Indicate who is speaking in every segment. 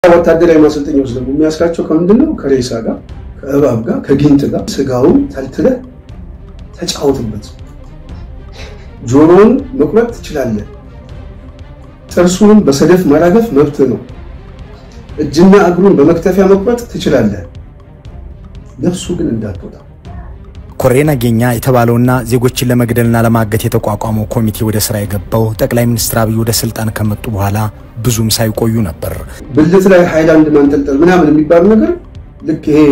Speaker 1: ወታደራዊ ማሰልጠኛዎች ደግሞ የሚያስራቸው ከምንድነው ከሬሳ ጋር ከእባብ ጋር ከጊንጥ ጋር ስጋውን ተልትለ ተጫውትበት ጆሮውን መቁረጥ ትችላለህ ጥርሱን በሰደፍ ማራገፍ መብት ነው እጅና እግሩን በመክተፊያ መቁረጥ ትችላለህ ነፍሱ ግን እንዳትወጣ
Speaker 2: ኮሬና ጌኛ የተባለውና ዜጎችን ለመግደልና ለማገት የተቋቋመው ኮሚቴ ወደ ስራ የገባው ጠቅላይ ሚኒስትር አብይ ወደ ስልጣን ከመጡ በኋላ ብዙም ሳይቆዩ ነበር
Speaker 1: ብልት ላይ ሃይላንድ ማንጠልጠል ምናምን የሚባል ነገር ልክ ይሄ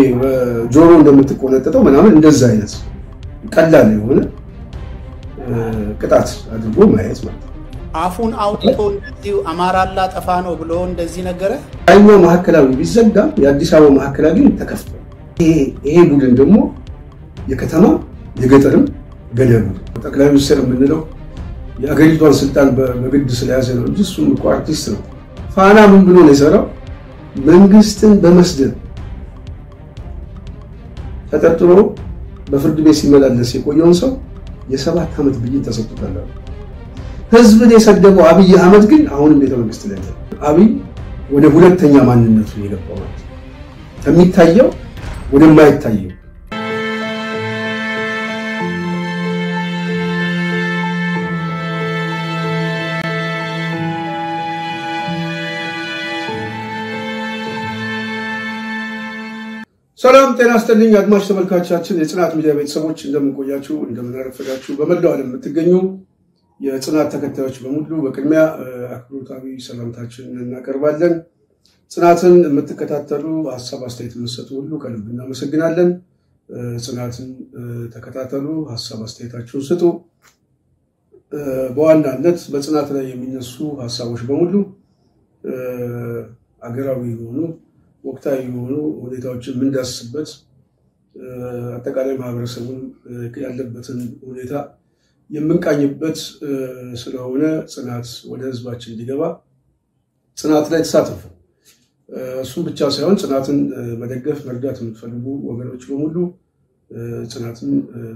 Speaker 1: ጆሮ እንደምትቆነጠጠው ምናምን እንደዛ አይነት ቀላል የሆነ ቅጣት አድርጎ ማየት ማለት
Speaker 3: አፉን አውጥቶ እንደዚህ አማራላ ጠፋ ነው ብሎ እንደዚህ ነገረ
Speaker 1: አይኛው ማከላዊ ቢዘጋ የአዲስ አበባ ማከላዊ ግን ተከፍቶ ይሄ ቡድን ደግሞ የከተማ የገጠርም ገለሉ ጠቅላይ ሚኒስትር ምንለው የአገሪቷን ስልጣን በግድ ስለያዘ ነው እንጂ እሱም እኮ አርቲስት ነው ፋና ምን ብሎ ነው የሰራው መንግስትን በመስደብ ተጠርጥሮ በፍርድ ቤት ሲመላለስ የቆየውን ሰው የ7 ዓመት ብይን ተሰጥቷል ህዝብን የሰደበው አብይ አህመድ ግን አሁንም ቤተ መንግስት ላይ ነው አብይ ወደ ሁለተኛ ማንነቱ የገባው ማለት ከሚታየው ወደማይታየው ሰላም ጤና ይስጥልኝ አድማጭ ተመልካቾቻችን የጽናት ሚዲያ ቤተሰቦች እንደምን ቆያችሁ እንደምን አረፈዳችሁ በመላው ዓለም የምትገኙ የጽናት ተከታዮች በሙሉ በቅድሚያ አክብሮታዊ ሰላምታችንን እናቀርባለን ጽናትን የምትከታተሉ ሐሳብ አስተያየት የምትሰጡ ሁሉ ከልብ እናመሰግናለን ጽናትን ተከታተሉ ሐሳብ አስተያየታችሁን ስጡ በዋናነት በጽናት ላይ የሚነሱ ሐሳቦች በሙሉ አገራዊ የሆኑ ወቅታዊ የሆኑ ሁኔታዎችን ምንዳስበት አጠቃላይ ማህበረሰቡን ያለበትን ሁኔታ የምንቃኝበት ስለሆነ ጽናት ወደ ህዝባችን እንዲገባ ጽናት ላይ ተሳተፉ እሱም ብቻ ሳይሆን ጽናትን መደገፍ መርዳት የምትፈልጉ ወገኖች በሙሉ ጽናትን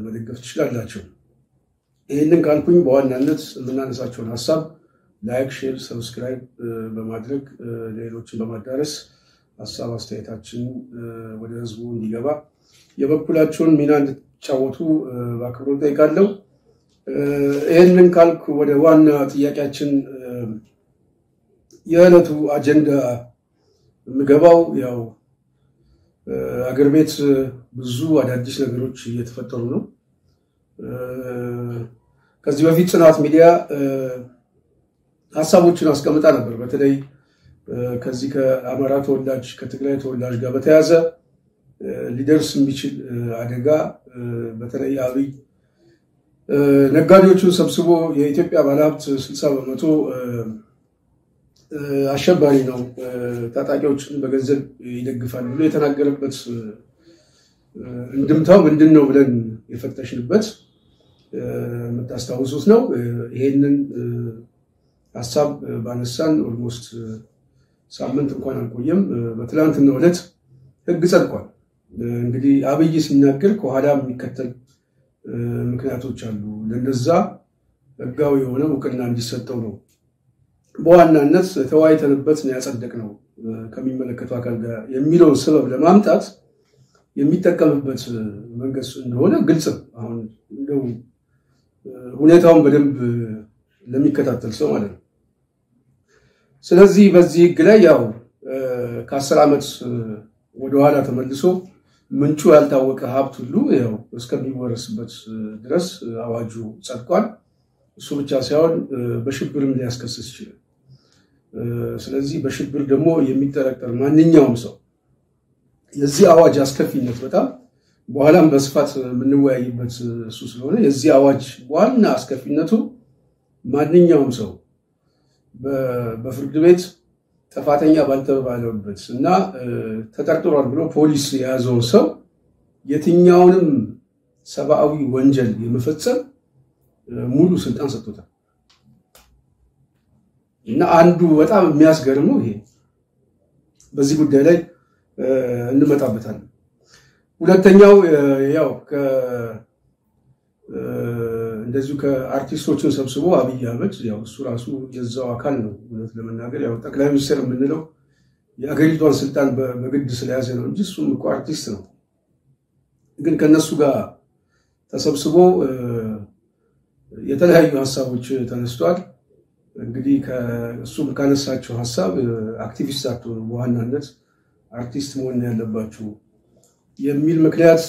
Speaker 1: መደገፍ ትችላላችሁ ይሄንን ካልኩኝ በዋናነት የምናነሳቸውን ሐሳብ ላይክ ሼር ሰብስክራይብ በማድረግ ሌሎችን በማዳረስ ሐሳብ አስተያየታችን ወደ ህዝቡ እንዲገባ የበኩላችሁን ሚና እንድትጫወቱ በአክብሮት ጠይቃለሁ ይሄንን ካልኩ ወደ ዋና ጥያቄያችን የዕለቱ አጀንዳ ምገባው ያው አገር ቤት ብዙ አዳዲስ ነገሮች እየተፈጠሩ ነው ከዚህ በፊት ጽናት ሚዲያ ሐሳቦችን አስቀምጣ ነበር በተለይ ከዚህ ከአማራ ተወላጅ ከትግራይ ተወላጅ ጋር በተያዘ ሊደርስ የሚችል አደጋ በተለይ አብይ ነጋዴዎቹን ሰብስቦ የኢትዮጵያ ባለሀብት 60% አሸባሪ ነው ታጣቂዎችን በገንዘብ ይደግፋል ብሎ የተናገረበት እንድምታው ምንድነው ብለን የፈተሽንበት መታስተዋውሱት ነው ይሄንን ሐሳብ ባነሳን ኦልሞስት ሳምንት እንኳን አልቆየም በትላንትናው ዕለት ህግ ጸድቋል እንግዲህ አብይ ሲናገር ከኋላ የሚከተል ምክንያቶች አሉ ለነዛ ህጋዊ የሆነ እውቅና እንዲሰጠው ነው በዋናነት ተዋይተንበት ነው ያጸደቅነው ከሚመለከተው አካል ጋር የሚለው ሰበብ ለማምጣት የሚጠቀምበት መንገድ እንደሆነ ግልጽ አሁን እንደው ሁኔታውን በደንብ ለሚከታተል ሰው ማለት ነው ስለዚህ በዚህ ህግ ላይ ያው ከ10 ዓመት ወደ ኋላ ተመልሶ ምንጩ ያልታወቀ ሀብት ሁሉ ያው እስከሚወረስበት ድረስ አዋጁ ጸድቋል እሱ ብቻ ሳይሆን በሽብርም ሊያስከስስ ይችላል ስለዚህ በሽብር ደግሞ የሚጠረጠር ማንኛውም ሰው የዚህ አዋጅ አስከፊነት በጣም በኋላም በስፋት የምንወያይበት እሱ ስለሆነ የዚህ አዋጅ ዋና አስከፊነቱ ማንኛውም ሰው በፍርድ ቤት ጥፋተኛ ባልተባለበት እና ተጠርጥሯል ብሎ ፖሊስ የያዘውን ሰው የትኛውንም ሰብአዊ ወንጀል የመፈጸም ሙሉ ስልጣን ሰጥቶታል እና አንዱ በጣም የሚያስገርመው ይሄ በዚህ ጉዳይ ላይ እንመጣበታለን ሁለተኛው ያው እንደዚሁ ከአርቲስቶችን ሰብስቦ አብይ አህመድ ያው እሱ ራሱ የዛው አካል ነው ማለት ለመናገር ያው ጠቅላይ ሚኒስትር ምንለው የአገሪቷን ስልጣን በግድ ስለያዘ ነው እንጂ እሱም እኮ አርቲስት ነው። ግን ከነሱ ጋር ተሰብስቦ የተለያዩ ሐሳቦች ተነስተዋል። እንግዲህ ከእሱም ካነሳቸው ሐሳብ አክቲቪስት አትሆኑ፣ በዋናነት አርቲስት መሆን ያለባችሁ የሚል ምክንያት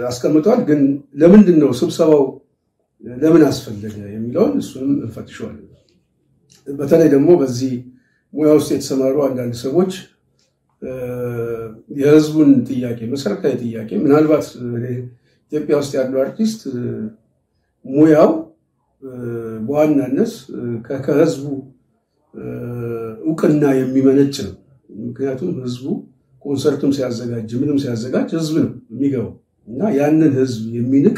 Speaker 1: አስቀምጧል። ግን ለምንድን ነው ስብሰባው ለምን አስፈለገ የሚለውን እሱንም እንፈትሸዋለን። በተለይ ደግሞ በዚህ ሙያ ውስጥ የተሰማሩ አንዳንድ ሰዎች የህዝቡን ጥያቄ መሰረታዊ ጥያቄ ምናልባት ኢትዮጵያ ውስጥ ያለው አርቲስት ሙያው በዋናነት ከህዝቡ እውቅና የሚመነጭ ነው። ምክንያቱም ህዝቡ ኮንሰርትም ሲያዘጋጅ ምንም ሲያዘጋጅ ህዝብ ነው የሚገባው እና ያንን ህዝብ የሚንቅ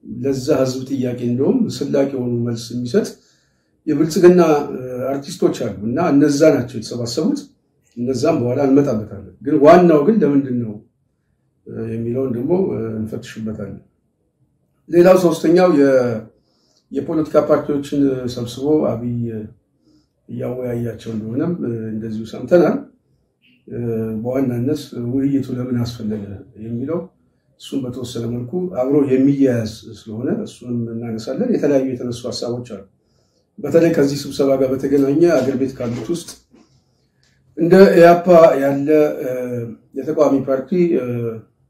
Speaker 1: ለዛ ህዝብ ጥያቄ እንደውም ስላቅ የሆኑ መልስ የሚሰጥ የብልጽግና አርቲስቶች አሉ እና እነዛ ናቸው የተሰባሰቡት። እነዛም በኋላ እንመጣበታለን። ግን ዋናው ግን ለምንድን ነው የሚለውን ደግሞ እንፈትሽበታለን። ሌላው ሶስተኛው የፖለቲካ ፓርቲዎችን ሰብስቦ አብይ እያወያያቸው እንደሆነም እንደዚሁ ሰምተናል። በዋናነት ውይይቱ ለምን አስፈለገ የሚለው እሱን በተወሰነ መልኩ አብሮ የሚያያዝ ስለሆነ እሱንም እናነሳለን። የተለያዩ የተነሱ ሐሳቦች አሉ። በተለይ ከዚህ ስብሰባ ጋር በተገናኘ አገር ቤት ካሉት ውስጥ እንደ ኢያፓ ያለ የተቃዋሚ ፓርቲ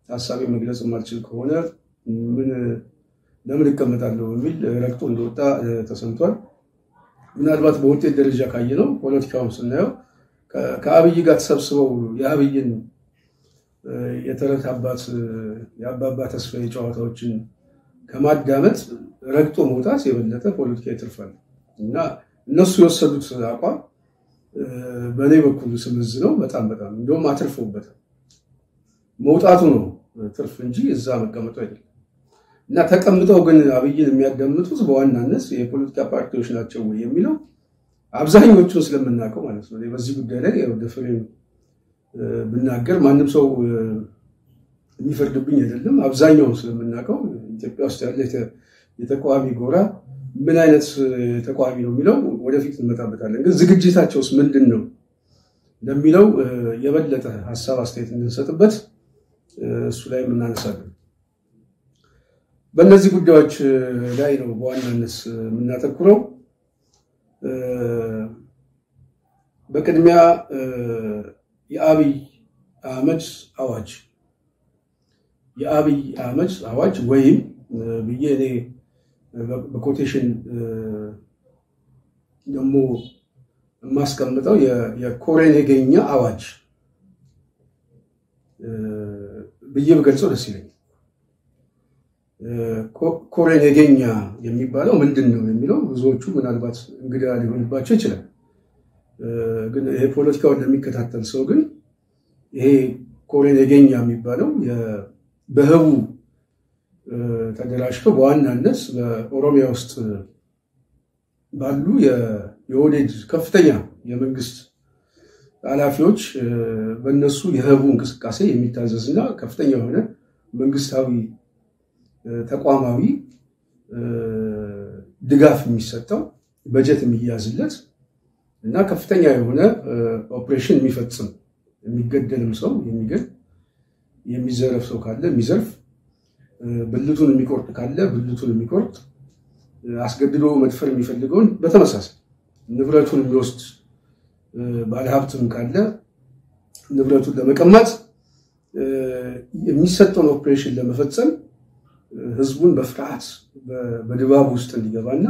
Speaker 1: ሐሳቤ መግለጽ የማልችል ከሆነ ለምን እቀመጣለሁ በሚል ረግጦ እንደወጣ ተሰምቷል። ምናልባት በውጤት ደረጃ ካየነው ፖለቲካውን ስናየው ከአብይ ጋር ተሰብስበው የአብይን የተረት አባት የአባባ ተስፋዬ ጨዋታዎችን ከማዳመጥ ረግጦ መውጣት የበለጠ ፖለቲካ ይተርፋል እና እነሱ የወሰዱት አቋም በኔ በኩል ስመዝነው በጣም እንደውም አትርፎበታል። መውጣቱ ነው ትርፍ እንጂ እዛ መቀመጡ አይደለም። እና ተቀምጠው ግን አብይን የሚያዳምጡት በዋናነት የፖለቲካ ፓርቲዎች ናቸው የሚለው አብዛኞቹን ስለምናውቀው ማለት ነው። በዚህ ጉዳይ ላይ ደፍሬ ብናገር ማንም ሰው የሚፈርድብኝ አይደለም። አብዛኛውን ስለምናውቀው ኢትዮጵያ ውስጥ ያለ የተቃዋሚ ጎራ ምን አይነት ተቃዋሚ ነው የሚለው ወደፊት እንመጣበታለን። ግን ዝግጅታቸውስ ምንድን ነው ለሚለው የበለጠ ሐሳብ አስተያየት እንድንሰጥበት እሱ ላይ እናነሳለን። በእነዚህ ጉዳዮች ላይ ነው በዋናነት የምናተኩረው። በቅድሚያ የአብይ አህመድ አዋጅ ወይም ብዬ እኔ በኮቴሽን ደግሞ የማስቀምጠው የኮሬ ነገኛ አዋጅ ብዬ ብገልጸው ደስ ይለኛል። ኮሬ ነገኛ የሚባለው ምንድን ነው የሚለው ብዙዎቹ ምናልባት እንግዳ ሊሆንባቸው ይችላል። ግን ይሄ ፖለቲካውን ለሚከታተል ሰው ግን ይሄ ኮሬ ነገኛ የሚባለው በህቡ ተደራጅቶ በዋናነት በኦሮሚያ ውስጥ ባሉ የኦህዴድ ከፍተኛ የመንግስት ኃላፊዎች በእነሱ የህቡ እንቅስቃሴ የሚታዘዝና ከፍተኛ የሆነ መንግስታዊ ተቋማዊ ድጋፍ የሚሰጠው በጀት የሚያዝለት እና ከፍተኛ የሆነ ኦፕሬሽን የሚፈጽም የሚገደልም ሰው የሚገል የሚዘረፍ ሰው ካለ የሚዘርፍ ብልቱን የሚቆርጥ ካለ ብልቱን የሚቆርጥ አስገድዶ መድፈር የሚፈልገውን በተመሳሳይ ንብረቱን የሚወስድ ባለሀብትም ካለ ንብረቱን ለመቀማት የሚሰጠውን ኦፕሬሽን ለመፈጸም ህዝቡን በፍርሃት በድባብ ውስጥ እንዲገባና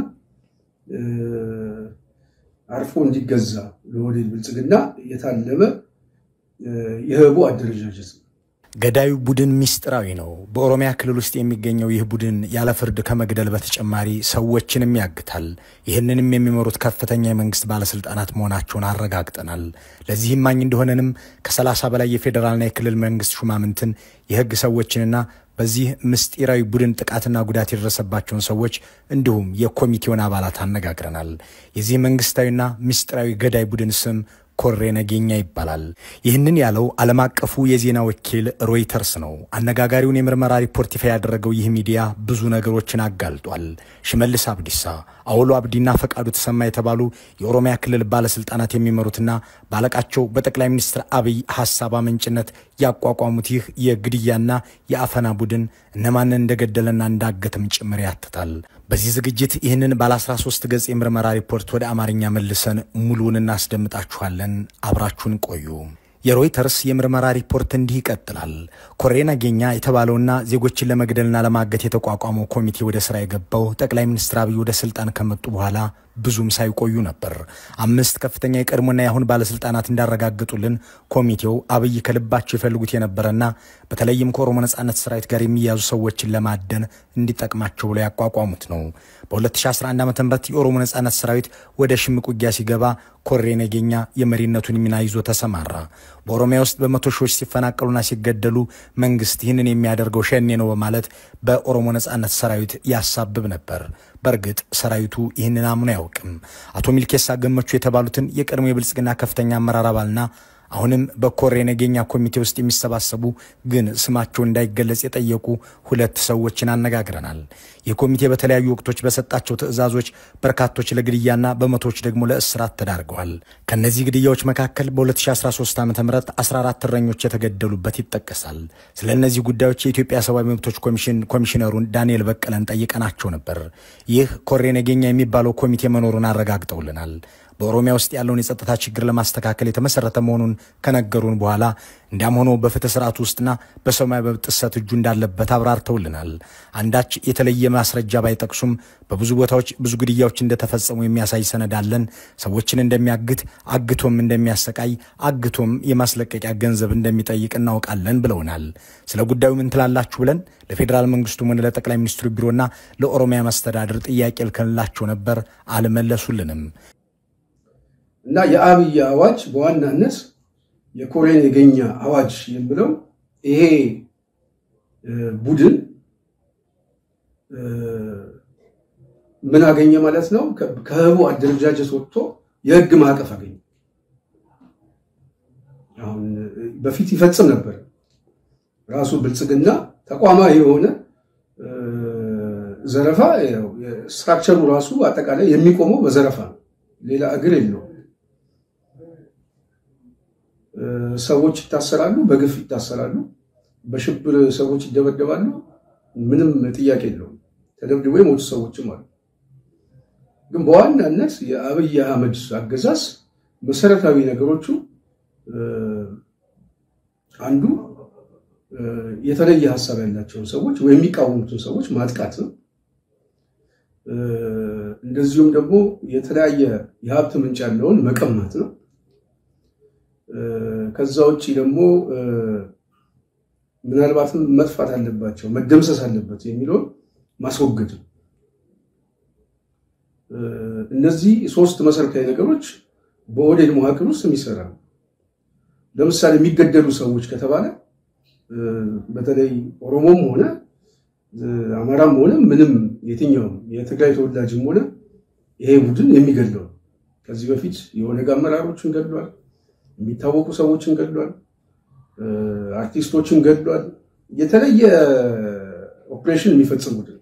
Speaker 1: አርፎ እንዲገዛ ለኦህዴድ ብልጽግና የታለመ የህቡ አደረጃጀት ነው።
Speaker 2: ገዳዩ ቡድን ሚስጥራዊ ነው። በኦሮሚያ ክልል ውስጥ የሚገኘው ይህ ቡድን ያለ ፍርድ ከመግደል በተጨማሪ ሰዎችንም ያግታል። ይህንንም የሚመሩት ከፍተኛ የመንግስት ባለስልጣናት መሆናቸውን አረጋግጠናል። ለዚህም ማኝ እንደሆነንም ከ30 በላይ የፌደራልና የክልል መንግስት ሹማምንትን የህግ ሰዎችንና በዚህ ምስጢራዊ ቡድን ጥቃትና ጉዳት የደረሰባቸውን ሰዎች እንዲሁም የኮሚቴውን አባላት አነጋግረናል። የዚህ መንግስታዊና ምስጢራዊ ገዳይ ቡድን ስም ኮሬ ነገኛ ይባላል። ይህንን ያለው ዓለም አቀፉ የዜና ወኪል ሮይተርስ ነው። አነጋጋሪውን የምርመራ ሪፖርት ይፋ ያደረገው ይህ ሚዲያ ብዙ ነገሮችን አጋልጧል። ሽመልስ አብዲሳ፣ አውሎ አብዲና ፈቃዱ ተሰማ የተባሉ የኦሮሚያ ክልል ባለስልጣናት የሚመሩትና ባለቃቸው በጠቅላይ ሚኒስትር አብይ ሐሳብ አመንጭነት ያቋቋሙት ይህ የግድያና የአፈና ቡድን እነማንን እንደገደለና እንዳገተም ጭምር ያትታል። በዚህ ዝግጅት ይህንን ባለ 13 ገጽ የምርመራ ሪፖርት ወደ አማርኛ መልሰን ሙሉውን እናስደምጣችኋለን። አብራችሁን ቆዩ። የሮይተርስ የምርመራ ሪፖርት እንዲህ ይቀጥላል። ኮሬ ነገኛ የተባለውና ዜጎችን ለመግደልና ለማገት የተቋቋመው ኮሚቴ ወደ ስራ የገባው ጠቅላይ ሚኒስትር አብይ ወደ ስልጣን ከመጡ በኋላ ብዙም ሳይቆዩ ነበር። 5 ከፍተኛ የቀድሞና የአሁን ባለስልጣናት እንዳረጋግጡልን ኮሚቴው አብይ ከልባቸው ይፈልጉት የነበረና በተለይም ከኦሮሞ ነጻነት ሰራዊት ጋር የሚያዙ ሰዎችን ለማደን እንዲጠቅማቸው ብለው ያቋቋሙት ነው። በ2011 ዓ.ም የኦሮሞ ነጻነት ሰራዊት ወደ ሽምቅ ውጊያ ሲገባ ኮሬ ነገኛ የመሪነቱን ሚና ይዞ ተሰማራ። በኦሮሚያ ውስጥ በመቶ ሺዎች ሲፈናቀሉና ሲገደሉ መንግስት ይህንን የሚያደርገው ሸኔ ነው በማለት በኦሮሞ ነጻነት ሰራዊት ያሳብብ ነበር። በርግጥ ሰራዊቱ ይህንን አምኖ ያውቅም። አቶ ሚልኬሳ ገመቹ የተባሉትን የቀድሞ የብልጽግና ከፍተኛ አመራር አባልና አሁንም በኮሬ ነገኛ ኮሚቴ ውስጥ የሚሰባሰቡ ግን ስማቸው እንዳይገለጽ የጠየቁ 2 ሰዎችን አነጋግረናል። የኮሚቴ በተለያዩ ወቅቶች በሰጣቸው ትዕዛዞች በርካቶች ለግድያና በመቶዎች ደግሞ ለእስራት ተዳርገዋል። ከነዚህ ግድያዎች መካከል በ2013 ዓ.ም 14 እረኞች የተገደሉበት ይጠቀሳል። ስለነዚህ ጉዳዮች የኢትዮጵያ ሰብአዊ መብቶች ኮሚሽነሩን ዳንኤል በቀለን ጠይቀናቸው ነበር። ይህ ኮሬ ነገኛ የሚባለው ኮሚቴ መኖሩን አረጋግጠውልናል። በኦሮሚያ ውስጥ ያለውን የጸጥታ ችግር ለማስተካከል የተመሰረተ መሆኑን ከነገሩን በኋላ እንዲያም ሆኖ በፍትህ ስርዓት ውስጥና በሰማይ መብት ጥሰት እጁ እንዳለበት አብራርተውልናል። አንዳች የተለየ ማስረጃ ባይጠቅሱም በብዙ ቦታዎች ብዙ ግድያዎች እንደተፈጸሙ የሚያሳይ ሰነድ አለን። ሰዎችን እንደሚያግት፣ አግቶም እንደሚያሰቃይ፣ አግቶም የማስለቀቂያ ገንዘብ እንደሚጠይቅ እናውቃለን ብለውናል። ስለ ጉዳዩ ምን ትላላችሁ ብለን ለፌዴራል መንግስቱ ምን ለጠቅላይ ሚኒስትሩ ቢሮና ለኦሮሚያ መስተዳድር ጥያቄ ልከንላቸው ነበር። አልመለሱልንም።
Speaker 1: እና የአብይ አዋጅ በዋናነት የኮሬ ነገኛ አዋጅ የሚለው ይሄ ቡድን ምን አገኘ ማለት ነው? ከህቡ አደረጃጀት ወጥቶ የህግ ማዕቀፍ አገኘ። አሁን በፊት ይፈጽም ነበር ራሱ ብልጽግና ተቋማዊ የሆነ ዘረፋ። ስትራክቸሩ ራሱ አጠቃላይ የሚቆመው በዘረፋ ነው። ሌላ እግር የለውም። ሰዎች ይታሰራሉ፣ በግፍ ይታሰራሉ፣ በሽብር ሰዎች ይደበደባሉ። ምንም ጥያቄ የለውም። ተደብድበው የሞቱ ሰዎችም አሉ። ግን በዋናነት የአብይ አህመድ አገዛዝ መሰረታዊ ነገሮቹ አንዱ የተለየ ሐሳብ ያላቸውን ሰዎች ወይ የሚቃወሙትን ሰዎች ማጥቃት ነው። እንደዚሁም ደግሞ የተለያየ የሀብት ምንጭ ያለውን መቀማት ነው። ከዛ ውጪ ደግሞ ምናልባትም መጥፋት አለባቸው መደምሰስ አለበት የሚለውን ማስወገድ። እነዚህ 3 መሰረታዊ ነገሮች በኦህዴድ መዋቅር ውስጥ የሚሰራ ነው። ለምሳሌ የሚገደሉ ሰዎች ከተባለ በተለይ ኦሮሞም ሆነ አማራም ሆነ ምንም የትኛውም የትግራይ ተወላጅም ሆነ ይሄ ቡድን የሚገድለው ከዚህ በፊት የኦነግ አመራሮችን ገድሏል፣ የሚታወቁ ሰዎችን ገድሏል፣ አርቲስቶችን ገድሏል። የተለየ ኦፕሬሽን የሚፈጽም ቡድን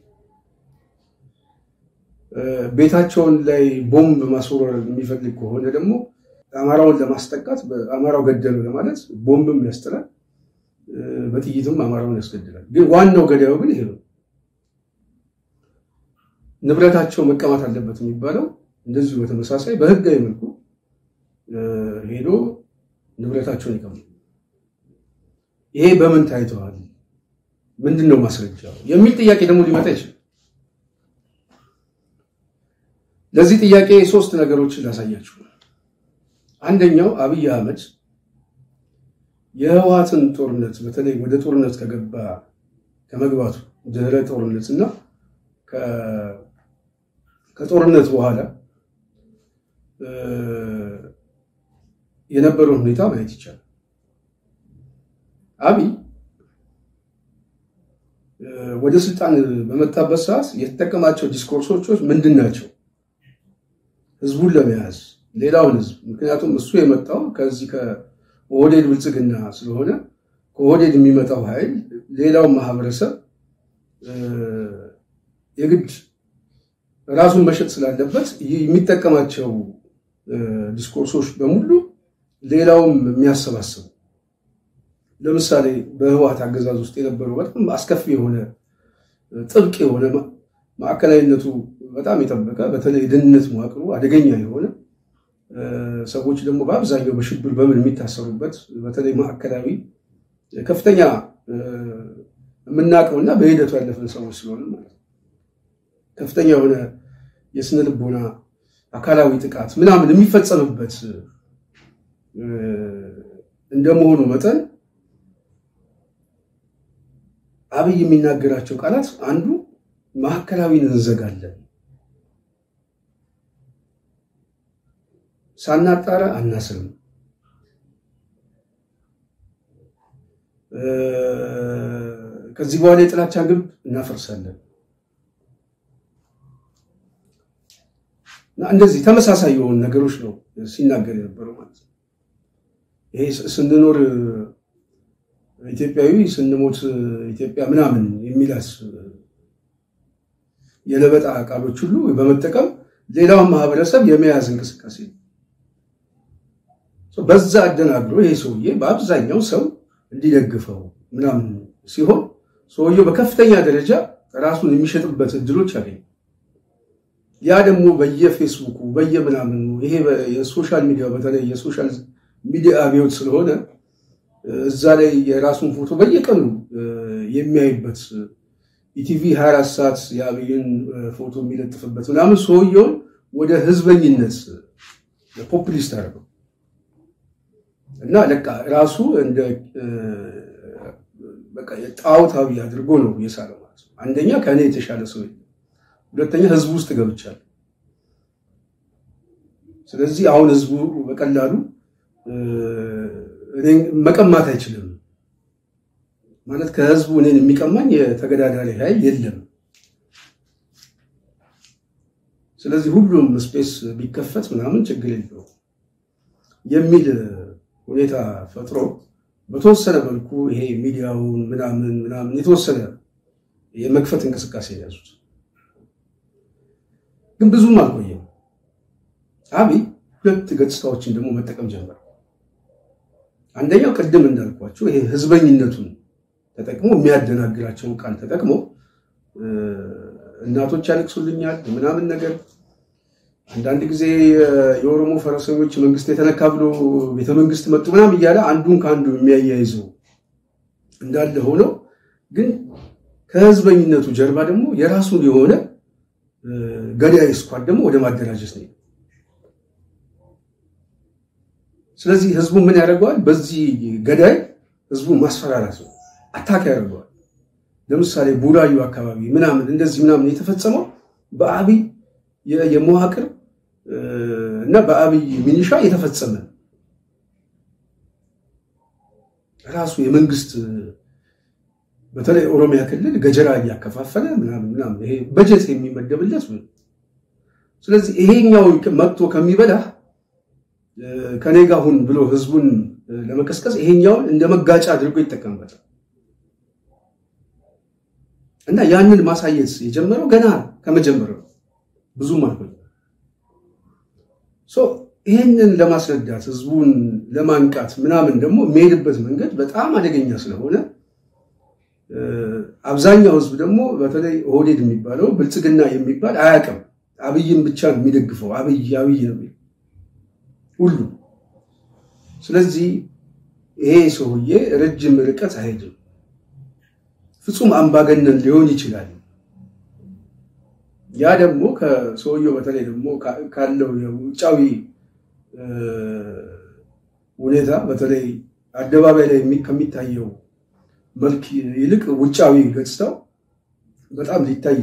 Speaker 1: ቤታቸውን ላይ ቦምብ ማስወረር የሚፈልግ ከሆነ ደግሞ አማራውን ለማስጠቃት በአማራው ገደሉ ለማለት ቦምብም ያስጥላል፣ በጥይትም አማራውን ያስገድላል። ግን ዋናው ገዳዩ ግን ይሄ ነው። ንብረታቸው መቀማት አለበት የሚባለው እንደዚሁ በተመሳሳይ በህጋዊ መልኩ ሄዶ ንብረታቸውን ይቀማል። ይሄ በምን ታይቷል? ምንድነው ማስረጃው? የሚል ጥያቄ ደግሞ ሊመጣ ይችላል። ለዚህ ጥያቄ 3 ነገሮችን ላሳያችሁ። አንደኛው አብይ አህመድ የህወሓትን ጦርነት በተለይ ወደ ጦርነት ከመግባቱ ድህረ ጦርነትና ከጦርነት በኋላ የነበረውን ሁኔታ ማየት ይቻላል። አብይ ወደ ስልጣን በመጣበት ሰዓት የተጠቀማቸው ዲስኮርሶች ምንድናቸው? ህዝቡን ለመያዝ ሌላውን ህዝብ ምክንያቱም እሱ የመጣው ከዚህ ከኦህዴድ ብልጽግና ስለሆነ ከኦህዴድ የሚመጣው ኃይል ሌላው ማህበረሰብ የግድ ራሱን መሸጥ ስላለበት የሚጠቀማቸው ዲስኮርሶች በሙሉ ሌላውም የሚያሰባስቡ ለምሳሌ በህወሓት አገዛዝ ውስጥ የነበሩ በጣም አስከፊ የሆነ ጥብቅ የሆነ ማዕከላዊነቱ በጣም የጠበቀ በተለይ ደህንነት መዋቅሩ አደገኛ የሆነ ሰዎች ደግሞ በአብዛኛው በሽብር በምን የሚታሰሩበት በተለይ ማዕከላዊ ከፍተኛ የምናውቀውና በሂደቱ ያለፈን ሰዎች ስለሆነ ማለት ከፍተኛ የሆነ የስነ ልቦና አካላዊ ጥቃት ምናምን የሚፈጸምበት እንደመሆኑ መጠን አብይ የሚናገራቸው ቃላት አንዱ ማዕከላዊን እንዘጋለን ሳናጣራ አናስርም ከዚህ በኋላ የጥላቻን ግንብ እናፈርሳለን እንደዚህ ተመሳሳይ የሆኑ ነገሮች ነው ሲናገር የነበረው ማለት ነው ይሄ ስንኖር ኢትዮጵያዊ ስንሞት ኢትዮጵያ ምናምን የሚላስ የለበጣ ቃሎች ሁሉ በመጠቀም ሌላው ማህበረሰብ የመያዝ እንቅስቃሴ በዛ አደናግሮ ይሄ ሰውዬ በአብዛኛው ሰው እንዲደግፈው ምናምን ሲሆን ሰውዬው በከፍተኛ ደረጃ ራሱን የሚሸጥበት እድሎች ያገኝ ያ ደግሞ በየፌስቡኩ በየምናምኑ ይሄ የሶሻል ሚዲያ በተለይ የሶሻል ሚዲያ አብዮት ስለሆነ እዛ ላይ የራሱን ፎቶ በየቀኑ የሚያይበት ኢቲቪ 24 ሰዓት ያብይን ፎቶ የሚለጥፍበት ምናምን ሰውዬው ወደ ህዝበኝነት ፖፑሊስት አደረገው እና ለካ ራሱ እንደ በቃ የጣውታዊ አድርጎ ነው የሳለው ማለት ነው አንደኛ ከኔ የተሻለ ሰው ሁለተኛ ህዝቡ ውስጥ ገብቻለሁ ስለዚህ አሁን ህዝቡ በቀላሉ መቀማት አይችልም ማለት ከህዝቡ እኔን የሚቀማኝ የተገዳዳሪ ኃይል የለም ስለዚህ ሁሉም ስፔስ ቢከፈት ምናምን ችግር የለውም የሚል ሁኔታ ፈጥሮ በተወሰነ መልኩ ይሄ ሚዲያውን ምናምን የተወሰነ የመክፈት እንቅስቃሴ ያዙት ግን ብዙም አልቆየም አብይ ሁለት ገጽታዎችን ደግሞ መጠቀም ጀመረ አንደኛው ቀደም እንዳልኳችሁ ይሄ ህዝበኝነቱን ተጠቅሞ የሚያደናግራቸው ቃል ተጠቅሞ እናቶች ያለቅሱልኛል ምናምን ነገር አንዳንድ ጊዜ የኦሮሞ ፈረሰኞች መንግስት የተነካ ብሎ ቤተ መንግስት መጡ ምናምን ይያለ አንዱን ካንዱ የሚያያይዘው እንዳለ ሆኖ ግን ከህዝበኝነቱ ጀርባ ደግሞ የራሱን የሆነ ገዳይ ስኳድ ደግሞ ወደ ማደራጀት ነው ስለዚህ ህዝቡ ምን ያደርጋል በዚህ ገዳይ ህዝቡ ማስፈራራት ነው አታክ ያደርጋል ለምሳሌ ቡራዩ አካባቢ ምናምን እንደዚህ ምናምን የተፈጸመው በአብይ የመዋቅር እና በአብይ ሚኒሻ የተፈጸመ ራሱ የመንግስት በተለይ ኦሮሚያ ክልል ገጀራ ያከፋፈለ ምናምን ይሄ በጀት የሚመደብለት ነው ስለዚህ ይሄኛው መጥቶ ከሚበላ ከኔጋ ሁን ብሎ ህዝቡን ለመከስከስ ይሄኛው እንደ መጋጫ አድርጎ ይተከምበታል እና ያንን ማሳየት የጀመረው ገና ከመጀመሪያው ብዙ ማለት ነው ይሄንን ለማስረዳት ህዝቡን ለማንቃት ምናምን ደግሞ የሚሄድበት መንገድ በጣም አደገኛ ስለሆነ አብዛኛው ህዝብ ደግሞ በተለይ ኦህዴድ የሚባለው ብልጽግና የሚባል አያቀም አብይን ብቻ የሚደግፈው አብይ ነው ሁሉ ስለዚህ ይሄ ሰውዬ ረጅም ርቀት አይሄድም ፍጹም አምባገነን ሊሆን ይችላል ያ ደግሞ ከሰውዬው በተለይ ደግሞ ካለው የውጫዊ ሁኔታ በተለይ አደባባይ ላይ ከሚታየው መልክ ይልቅ ውጫዊ ገጽታው በጣም ሊታይ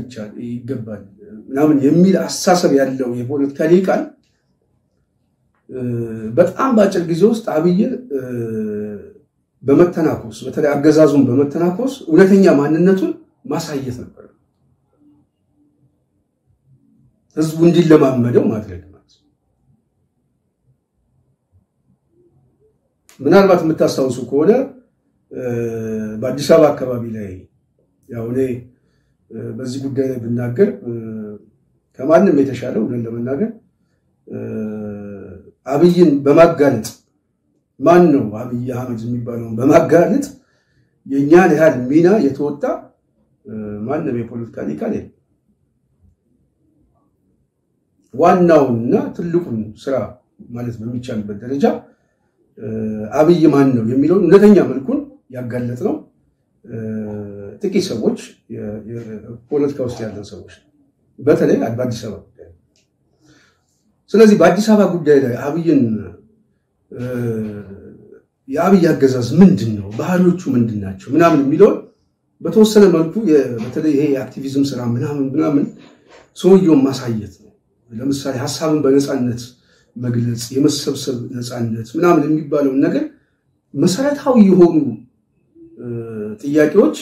Speaker 1: ይገባል ምናምን የሚል አስተሳሰብ ያለው የፖለቲካ ሊቃን በጣም ባጭር ጊዜ ውስጥ አብይን በመተናኮስ በተለይ አገዛዙን በመተናኮስ እውነተኛ ማንነቱን ማሳየት ነበር ህዝቡ እንዲለማመደው ማድረግ ማለት ምናልባት የምታስታውሱ ከሆነ በአዲስ አበባ አካባቢ ላይ ያው እኔ በዚህ ጉዳይ ላይ ብናገር ከማንም የተሻለው ለመናገር አብይን በማጋለጥ ማን ነው አብይ አህመድ የሚባለው በማጋለጥ የኛን ያህል ሚና የተወጣ ማንም የፖለቲካ ሊቃን የለም። ዋናውና ትልቁን ስራ ማለት በሚቻልበት ደረጃ አብይ ማን ነው የሚለው እውነተኛ መልኩን ያጋለጥ ነው ጥቂት ሰዎች የፖለቲካ ውስጥ ያለን ሰዎች በተለይ በአዲስ አበባ ጉዳይ። ስለዚህ በአዲስ አበባ ጉዳይ ላይ አብይን የአብይ አገዛዝ ምንድነው ባህሪዎቹ ምንድናቸው ምናምን የሚለው በተወሰነ መልኩ በተለይ ይሄ የአክቲቪዝም ስራ ምናምን ሰውየውን ማሳየት ነው። ለምሳሌ ሐሳብን በነፃነት መግለጽ የመሰብሰብ ነፃነት ምናምን የሚባለው ነገር መሰረታዊ የሆኑ ጥያቄዎች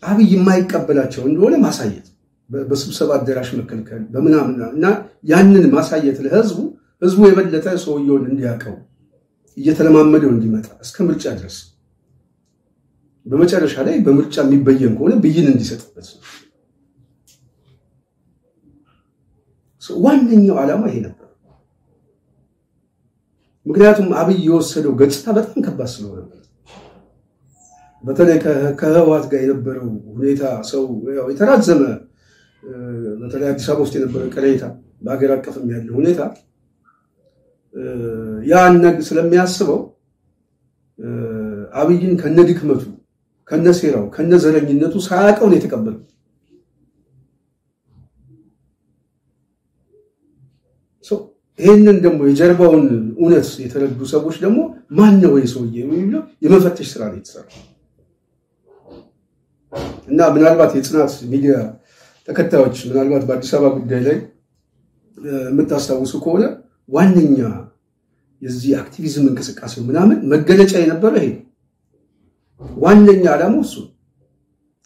Speaker 1: አብይ የማይቀበላቸው እንደሆነ ማሳየት በስብሰባ አዳራሽ መከልከል በምናምን እና ያንን ማሳየት ለህዝቡ የበለጠ ሰውየውን እንዲያቀው እየተለማመደው እንዲመጣ እስከ ምርጫ ድረስ በመጨረሻ ላይ በምርጫ የሚበየን ከሆነ ብይን እንዲሰጥበት ዋነኛው ዓላማ ይሄ ነበር። ምክንያቱም አብይ የወሰደው ገጽታ በጣም ከባድ ስለሆነ በተለይ ከህወሓት ጋር የነበረው ሁኔታ ሰው ያው የተራዘመ በተለይ አዲስ አበባ ውስጥ የነበረው ቅሬታ በአገር አቀፍም ያለው ሁኔታ ያን ነገር ስለሚያስበው አብይን ከነድክመቱ ከነሴራው ከነዘረኝነቱ ሳያቀው ነው የተቀበለው። ይሄንን ደግሞ የጀርባውን እውነት የተረዱ ሰዎች ደግሞ ማን ነው ሰውዬ የሚለው የመፈተሽ ስራ ላይ ተሰራ እና ምናልባት የጽናት ሚዲያ ተከታዮች ምናልባት በአዲስ አበባ ጉዳይ ላይ የምታስታውሱ ከሆነ ዋነኛ የዚህ አክቲቪዝም እንቅስቃሴው ምናምን መገለጫ የነበረው ይሄ ዋነኛ ዓላማው እሱ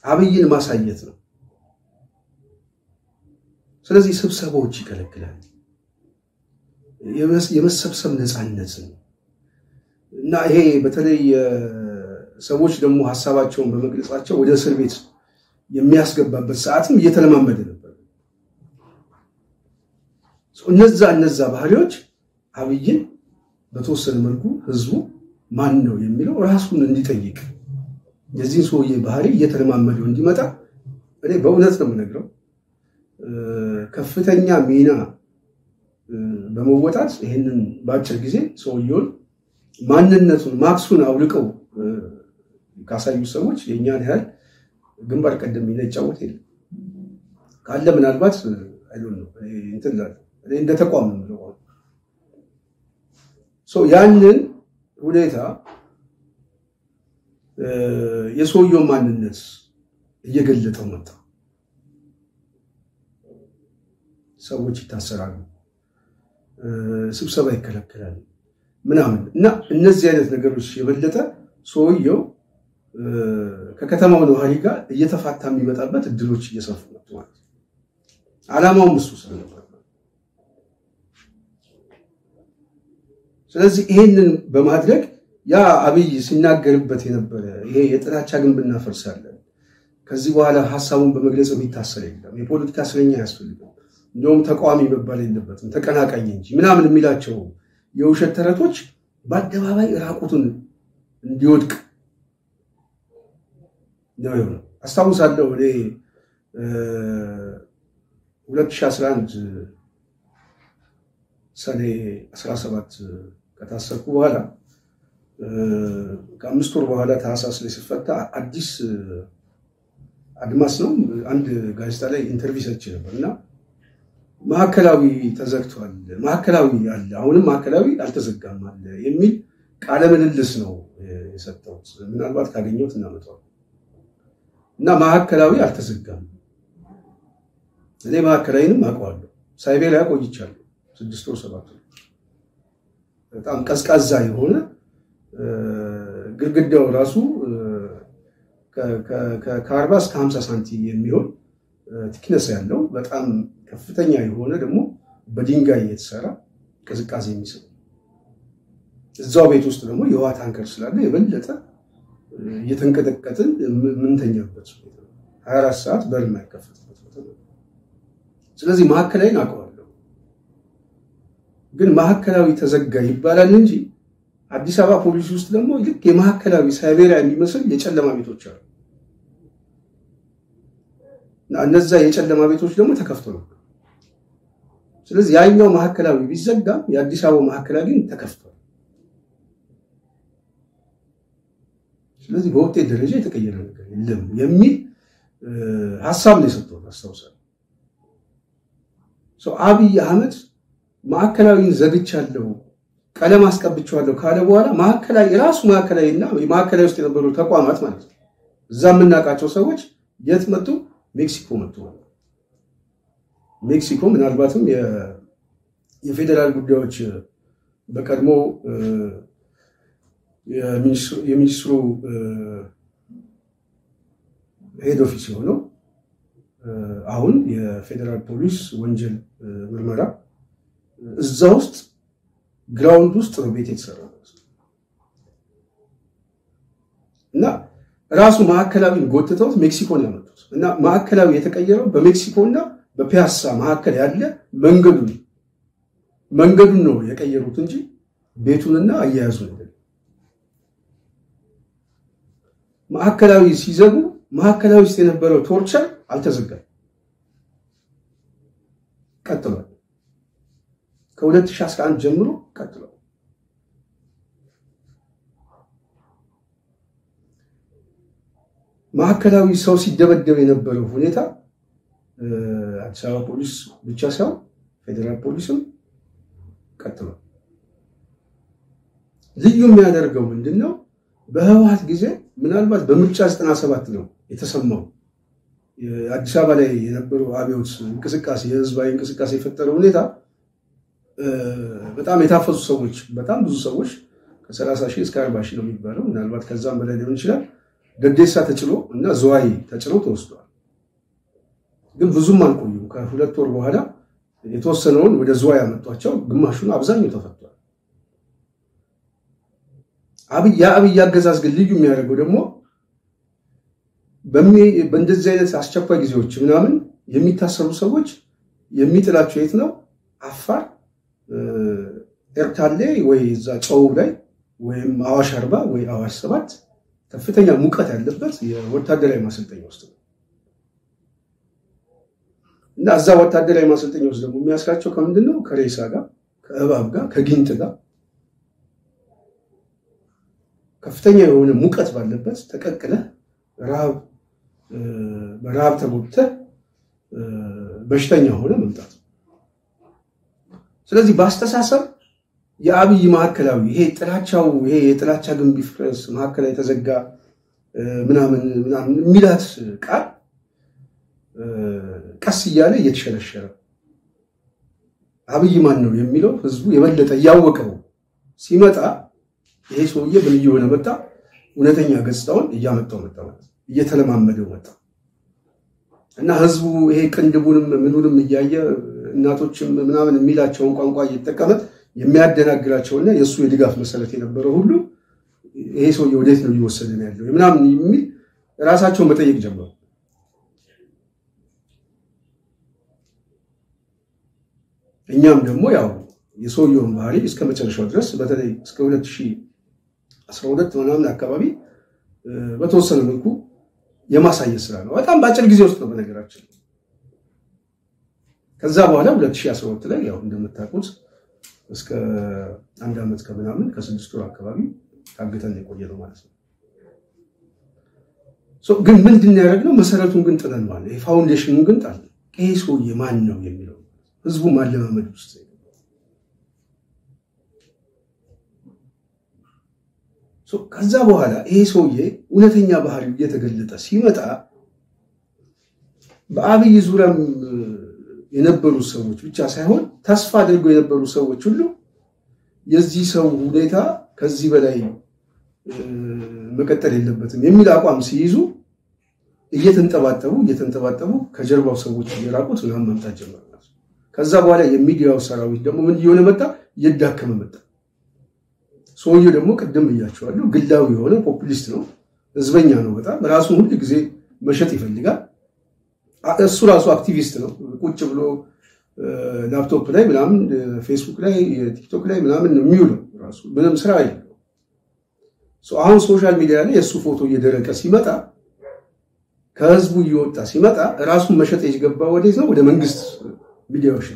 Speaker 1: አብይን ማሳየት ነው። ስለዚህ ስብሰባዎች ይከለክላል የመሰብሰብ ነፃነት እና ይሄ በተለይ ሰዎች ደግሞ ሐሳባቸውን በመግለጻቸው ወደ እስር ቤት የሚያስገባበት ሰዓትም እየተለማመደ ነበር። እነዛ ባህሪዎች አብይን በተወሰነ መልኩ ህዝቡ ማን ነው የሚለው ራሱን እንዲጠይቅ የዚህ ሰውዬ ባህሪ እየተለማመደው እንዲመጣ እኔ በእውነት ነው የምነግረው ከፍተኛ ሚና በመወጣት ይሄንን ባጭር ጊዜ ሰውየውን ማንነቱን ማክሱን አውልቀው ካሳዩ ሰዎች የኛን ያህል ግንባር ቀደም ሚና ይጫወት የለም ካለ ምናልባት አይዶን ነው እንትላል እንደ ተቋም ነው ያንን ሁኔታ የሰውየው ማንነት እየገለጠው መጣ። ሰዎች ይታሰራሉ ስብሰባ ይከለከላል ምናምን እና እነዚህ አይነት ነገሮች የበለጠ ሰውየው ከከተማው ነዋሪ ጋር እየተፋታ የሚመጣበት እድሎች እየሰፉ መጡ ማለት ነው። ዓላማው እሱ ስለነበር ስለዚህ ይሄንን በማድረግ ያ አብይ ሲናገርበት የነበረ ይሄ የጥላቻ ግንብ እናፈርሳለን ከዚህ በኋላ ሐሳቡን በመግለጽ የሚታሰር የለም የፖለቲካ እስረኛ ያስፈልጋል እንደውም ተቋሚ መባል የለበትም ተቀናቃኝ እንጂ ምናምን የሚላቸው የውሸት ተረቶች በአደባባይ ራቁቱን እንዲወድቅ ነው። አስታውሳለሁ እኔ 2011 ሰኔ 17 ከታሰርኩ በኋላ ከአምስት ወር በኋላ ታህሳስ ላይ ሲፈታ አዲስ አድማስ ነው አንድ ጋዜጣ ላይ ኢንተርቪው ሰጥቼ ነበርና ማዕከላዊ ተዘግቷል ማዕከላዊ አለ አሁንም ማዕከላዊ አልተዘጋም አለ የሚል ቃለ ምልልስ ነው የሰጠሁት ምናልባት ካገኘሁት እናመጣው እና ማዕከላዊ አልተዘጋም እኔ ማዕከላዊንም አውቀዋለሁ ሳይቤላ ቆይቻለሁ 6 ወር 7 ወር በጣም ቀዝቃዛ የሆነ ግድግዳው ራሱ ከ40 እስከ 50 ሳንቲም የሚሆን ቲክነስ ያለው በጣም ከፍተኛ የሆነ ደግሞ በድንጋይ የተሰራ ቅዝቃዜ የሚሰጥ እዛው ቤት ውስጥ ደግሞ የውሃ ታንከር ስላለ የበለጠ እየተንቀጠቀጥን ምንተኛበት 24 ሰዓት በር የማይከፈትበት ቦታ ነው። ስለዚህ ማዕከላዊ አውቀዋለሁ፣ ግን ማዕከላዊ ተዘጋ ይባላል እንጂ አዲስ አበባ ፖሊስ ውስጥ ደግሞ ልክ የማዕከላዊ ሳይቤሪያ የሚመስል የጨለማ ቤቶች አሉ። እነዛ የጨለማ ቤቶች ደግሞ ተከፍተው ነው። ስለዚህ ያኛው ማዕከላዊ ቢዘጋም የአዲስ አበባ ማዕከላዊ ግን ተከፍቷል። ስለዚህ በውጤት ደረጃ የተቀየረ ነገር የለም የሚል ሐሳብ ነው የሰጠው አስተውሳለሁ። አብይ አህመድ ማዕከላዊን ዘግቻለሁ ቀለም አስቀብቻለሁ ካለ በኋላ ማዕከላዊ ራሱ ማዕከላዊና ማዕከላዊ ውስጥ የነበሩ ተቋማት ማለት ነው እዛ የምናውቃቸው ሰዎች የት መጡ? ሜክሲኮ መጡ። ሜክሲኮ ምናልባትም የፌደራል ጉዳዮች በቀድሞ የሚኒስትሩ ሄድ ኦፊስ ሆነው አሁን የፌደራል ፖሊስ ወንጀል ምርመራ እዛ ውስጥ ግራውንድ ውስጥ ነው ቤት የተሰራው እና ራሱ ማዕከላዊን ጎትተውት ሜክሲኮን ያመጡት እና ማዕከላዊ የተቀየረው በሜክሲኮና በፒያሳ ማዕከል ያለ መንገዱን ነው የቀየሩት እንጂ ቤቱንና አያያዙን አይደለም። ማዕከላዊ ሲዘጉ ማዕከላዊ ውስጥ የነበረው ቶርቸር አልተዘጋም፣ ቀጥሏል። ከ2011 ጀምሮ ቀጥሏል። ማዕከላዊ ሰው ሲደበደብ የነበረው ሁኔታ አዲስ አበባ ፖሊስ ብቻ ሳይሆን ፌደራል ፖሊስም ቀጥሏል። ልዩ የሚያደርገው ምንድነው? በህወሓት ጊዜ ምናልባት በምርጫ 97 ነው የተሰማው አዲስ አበባ ላይ የነበረው አብዮት እንቅስቃሴ የህዝባዊ እንቅስቃሴ የፈጠረው ሁኔታ በጣም የታፈሱ ሰዎች በጣም ብዙ ሰዎች ከ30 ሺህ እስከ 40 ሺህ ነው የሚባለው ምናልባት ከዛም በላይ ሊሆን ይችላል ደዴሳ ተጭሎ እና ዝዋይ ተጭሎ ተወስዷል። ግን ብዙም አልቆዩም። ከሁለት ወር በኋላ የተወሰነውን ወደ ዝዋይ ያመጧቸው ግማሹን አብዛኛው ተፈቷል። አብይ አገዛዝ ግን ልዩ የሚያደርገው ደግሞ በእንደዚህ አይነት አስቸኳይ ጊዜዎች ምናምን የሚታሰሩ ሰዎች የሚጥላቸው የት ነው? አፋር ኤርታሌ ወይ እዛ ጨው ላይ ወይም አዋሽ 40 ወይ አዋሽ 7 ከፍተኛ ሙቀት ያለበት የወታደራዊ ማሰልጠኛ ውስጥ ነው እና እዛ ወታደራዊ ማሰልጠኛ ውስጥ ደግሞ የሚያስራቸው ከምንድነው? ከሬሳ ጋር ከእባብ ጋር ከጊንጥ ጋር ከፍተኛ የሆነ ሙቀት ባለበት ተቀቅለ በረሃብ ተጎድተህ በሽተኛ ሆነ መምጣት። ስለዚህ በአስተሳሰብ የአብይ ማዕከላዊ ይሄ የጥላቻ ግንብ ይፍረስ ማዕከላዊ ተዘጋ ምናምን የሚላት ቃል ቀስ እያለ እየተሸረሸረ አብይ ማን ነው የሚለው ህዝቡ የበለጠ ያወቀው ሲመጣ ይሄ ሰውዬ ምን እየሆነ መጣ? እውነተኛ ገጽታውን እያመጣው መጣ ማለት እየተለማመደው መጣ እና ህዝቡ ይሄ ቅንድቡንም ምኑንም እያየ እናቶችም ምናምን የሚላቸውን ቋንቋ እየተጠቀመ የሚያደናግራቸውና የሱ የድጋፍ መሰረት የነበረው ሁሉ ይሄ ሰውዬ ወዴት ነው እየወሰደን ያለው ምናምን የሚል ራሳቸውን መጠየቅ ጀመሩ። እኛም ደግሞ ያው የሰውየውን ባህሪ እስከ መጨረሻው ድረስ በተለይ እስከ 2012 ምናምን አካባቢ በተወሰነ መልኩ የማሳየት ስራ ነው። በጣም በአጭር ጊዜ ውስጥ ነው በነገራችን። ከዛ በኋላ 2012 ላይ ያው እንደምታውቁት እስከ 1 ዓመት ከምናምን ከ6 ወር አካባቢ ታግተን የቆየነው ማለት ነው። ግን ምንድነው ያደረግነው? መሰረቱን ግን ጥለን ማለት ነው። ፋውንዴሽኑን ግን ጣል። ይሄ ሰውዬ ማን ነው የሚለው ህዝቡ ማለማመድ ውስጥ ከዛ በኋላ ይሄ ሰውዬ እውነተኛ ባህሪው እየተገለጠ ሲመጣ በአብይ ዙሪያም የነበሩ ሰዎች ብቻ ሳይሆን ተስፋ አድርገው የነበሩ ሰዎች ሁሉ የዚህ ሰው ሁኔታ ከዚህ በላይ መቀጠል የለበትም የሚል አቋም ሲይዙ እየተንጠባጠቡ ከጀርባው ሰዎች እየራቁት ምናምን መምጣት ጀመሩ። ከዛ በኋላ የሚዲያው ሰራዊት ደግሞ ምን እየሆነ መጣ? እየዳከመ መጣ። ሰውየው ደግሞ ቀደም ብያቸዋለሁ ግላዊ የሆነ ፖፑሊስት ነው ህዝበኛ ነው በጣም ራሱን ሁሉ ጊዜ መሸጥ ይፈልጋል እሱ ራሱ አክቲቪስት ነው ቁጭ ብሎ ላፕቶፕ ላይ ምናምን ፌስቡክ ላይ ቲክቶክ ላይ ምናምን ነው የሚውለው ራሱ ምንም ስራ የለው አሁን ሶሻል ሚዲያ ላይ የሱ ፎቶ እየደረቀ ሲመጣ ከህዝቡ እየወጣ ሲመጣ ራሱን መሸጥ ይገባው ወዴት ነው ወደ መንግስት ሚዲያዎች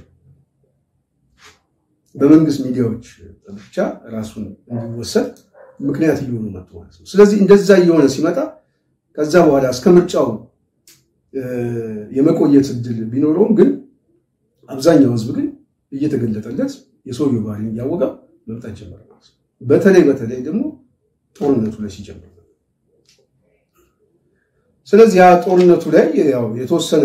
Speaker 1: በመንግስት ሚዲያዎች ብቻ ራሱን እንዲወሰድ ምክንያት ይሆኑ መጥቶ ማለት ነው ስለዚህ እንደዛ እየሆነ ሲመጣ ከዛ በኋላ እስከ ምርጫው የመቆየት እድል ቢኖርም ግን አብዛኛው ህዝብ ግን እየተገለጠለት የሰውየው ባህሪ ያወቀ መምጣት ጀመረ ማለት ነው በተለይ ደግሞ ጦርነቱ ላይ ሲጀምር ስለዚህ ያ ጦርነቱ ላይ ያው የተወሰነ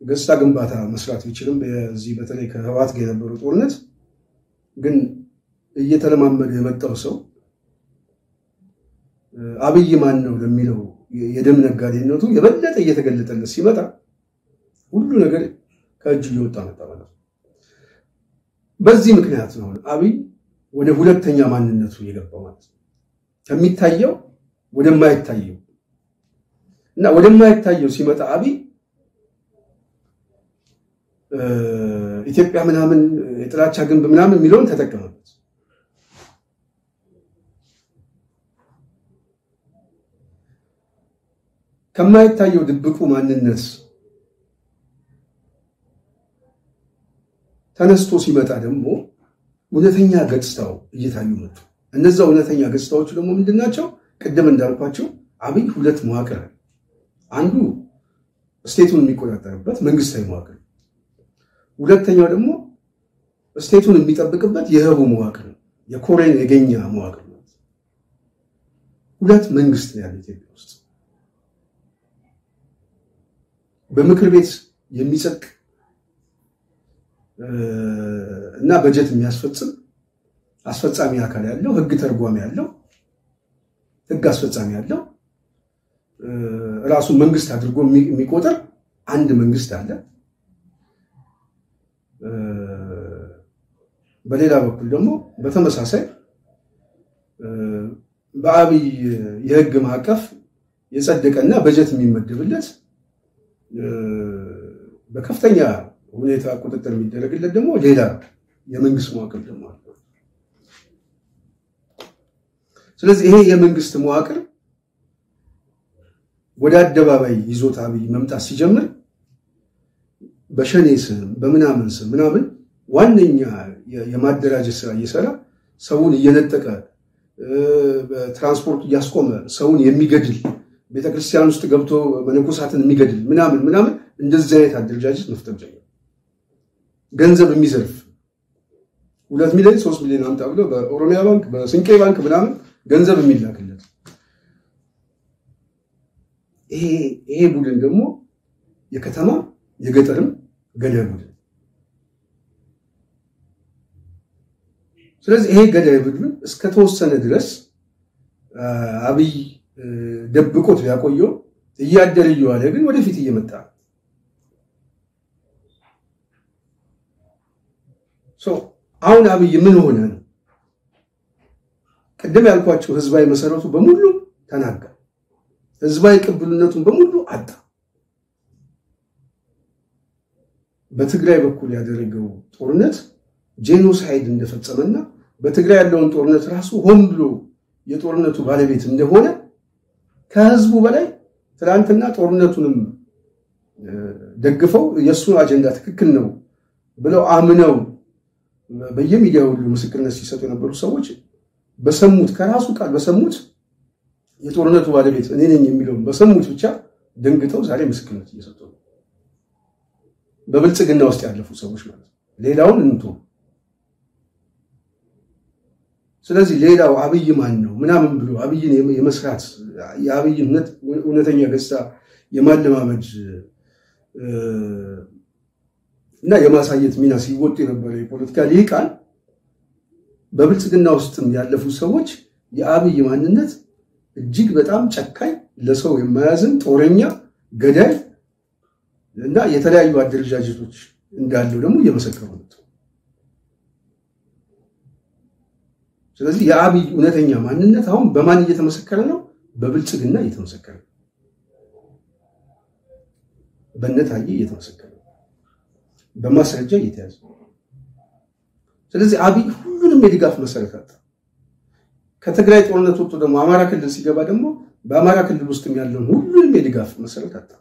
Speaker 1: ገጽታ ግንባታ መስራት ቢችልም በዚህ በተለይ ከህወሓት ጋር የነበረው ጦርነት ግን እየተለማመደ የመጣው ሰው አብይ ማን ነው ለሚለው የደም ነጋዴነቱ የበለጠ እየተገለጠለት ሲመጣ ሁሉ ነገር ከእጁ እየወጣ መጣ ማለት ነው በዚህ ምክንያት ነው አብይ ወደ ሁለተኛ ማንነቱ የገባው ማለት ነው ከሚታየው ወደማይታየው እና ወደማይታየው ሲመጣ አብይ ኢትዮጵያ ምናምን የጥላቻ ግንብ ምናምን ሚሊዮን ተጠቀመበት ከማይታየው ድብቁ ማንነት ተነስቶ ሲመጣ ደግሞ እውነተኛ ገጽታው እየታዩ መጡ እነዛ እውነተኛ ገጽታዎቹ ደግሞ ምንድናቸው ቀደም እንዳልኳቸው አብይ ሁለት መዋቅር አንዱ ስቴቱን የሚቆጣጠርበት መንግስታዊ መዋቅር ሁለተኛው ደግሞ ስቴቱን የሚጠብቅበት የህቡ መዋቅር የኮሬን የገኛ መዋቅር ሁለት መንግስት ነው ያለው ኢትዮጵያ ውስጥ በምክር ቤት የሚጸድቅ እና በጀት የሚያስፈጽም አስፈጻሚ አካል ያለው ህግ ተርጓሚ ያለው ህግ አስፈጻሚ ያለው ራሱ መንግስት አድርጎ የሚቆጠር አንድ መንግስት አለ በሌላ በኩል ደግሞ በተመሳሳይ በአብይ የህግ ማዕቀፍ የጸደቀና በጀት የሚመደብለት በከፍተኛ ሁኔታ ቁጥጥር የሚደረግለት ደግሞ ሌላ የመንግስት መዋቅር ደግሞ አለ ስለዚህ ይሄ የመንግስት መዋቅር ወደ አደባባይ ይዞታ አብይ መምጣት ሲጀምር በሸኔ ስም በምናምን ስም ምናምን ዋነኛ የማደራጀት ስራ እየሰራ ሰውን እየነጠቀ በትራንስፖርት እያስቆመ ሰውን የሚገድል ቤተክርስቲያን ውስጥ ገብቶ መነኮሳትን የሚገድል ምናምን እንደዚህ አይነት አደረጃጀት መፍጠር ጀመረ ገንዘብ የሚዘርፍ 2 ሚሊዮን 3 ሚሊዮን አምጣ ብሎ በኦሮሚያ ባንክ በስንቄ ባንክ ምናምን ገንዘብ የሚላክለት ይሄ ቡድን ደግሞ የከተማ የገጠርም ገዳይ ቡድን ስለዚህ ይሄ ገዳይ ቡድን እስከ ተወሰነ ድረስ አብይ ደብቆት ያቆየው እያደረየው አለ ግን ወደፊት እየመጣ አሁን አብይ ምን ሆነ ቀደም ያልኳችሁ ህዝባዊ መሰረቱ በሙሉ ተናጋ ህዝባዊ ቅብልነቱን በሙሉ አጣ በትግራይ በኩል ያደረገው ጦርነት ጄኖሳይድ እንደፈጸመና በትግራይ ያለውን ጦርነት ራሱ ሆን ብሎ የጦርነቱ ባለቤት እንደሆነ ከህዝቡ በላይ ትላንትና ጦርነቱንም ደግፈው የሱ አጀንዳ ትክክል ነው ብለው አምነው በየሚዲያው ሁሉ ምስክርነት ሲሰጡ የነበሩ ሰዎች በሰሙት ከራሱ ቃል በሰሙት የጦርነቱ ባለቤት እኔ ነኝ የሚለው በሰሙት ብቻ ደንግጠው ዛሬ ምስክርነት እየሰጡ ነው በብልጽግና ውስጥ ያለፉ ሰዎች ማለት ሌላውን እንቶ ስለዚህ ሌላው አብይ ማን ነው ምናምን ብሎ አብይን የመስራት የአብይን እውነተኛ ገጽታ የማለማመድ እና የማሳየት ሚና ሲወጡ የነበረ የፖለቲካ ሊቃን በብልጽግና ውስጥም ያለፉ ሰዎች የአብይ ማንነት እጅግ በጣም ጨካኝ ለሰው የማያዝን ጦረኛ ገዳይ እና የተለያዩ አደረጃጀቶች እንዳለው ደግሞ እየመሰከሩ ነው ስለዚህ የአብይ እውነተኛ ማንነት አሁን በማን እየተመሰከረ ነው? በብልጽግና እየተመሰከረ ነው። በነታዬ እየተመሰከረ ነው። በማስረጃ እየተያዘ። ስለዚህ አብይ ሁሉንም የድጋፍ መሰረት አጣ። ከትግራይ ጦርነት ወጥቶ ደግሞ አማራ ክልል ሲገባ ደግሞ በአማራ ክልል ውስጥም ያለውን ሁሉንም የድጋፍ መሰረት አጣ።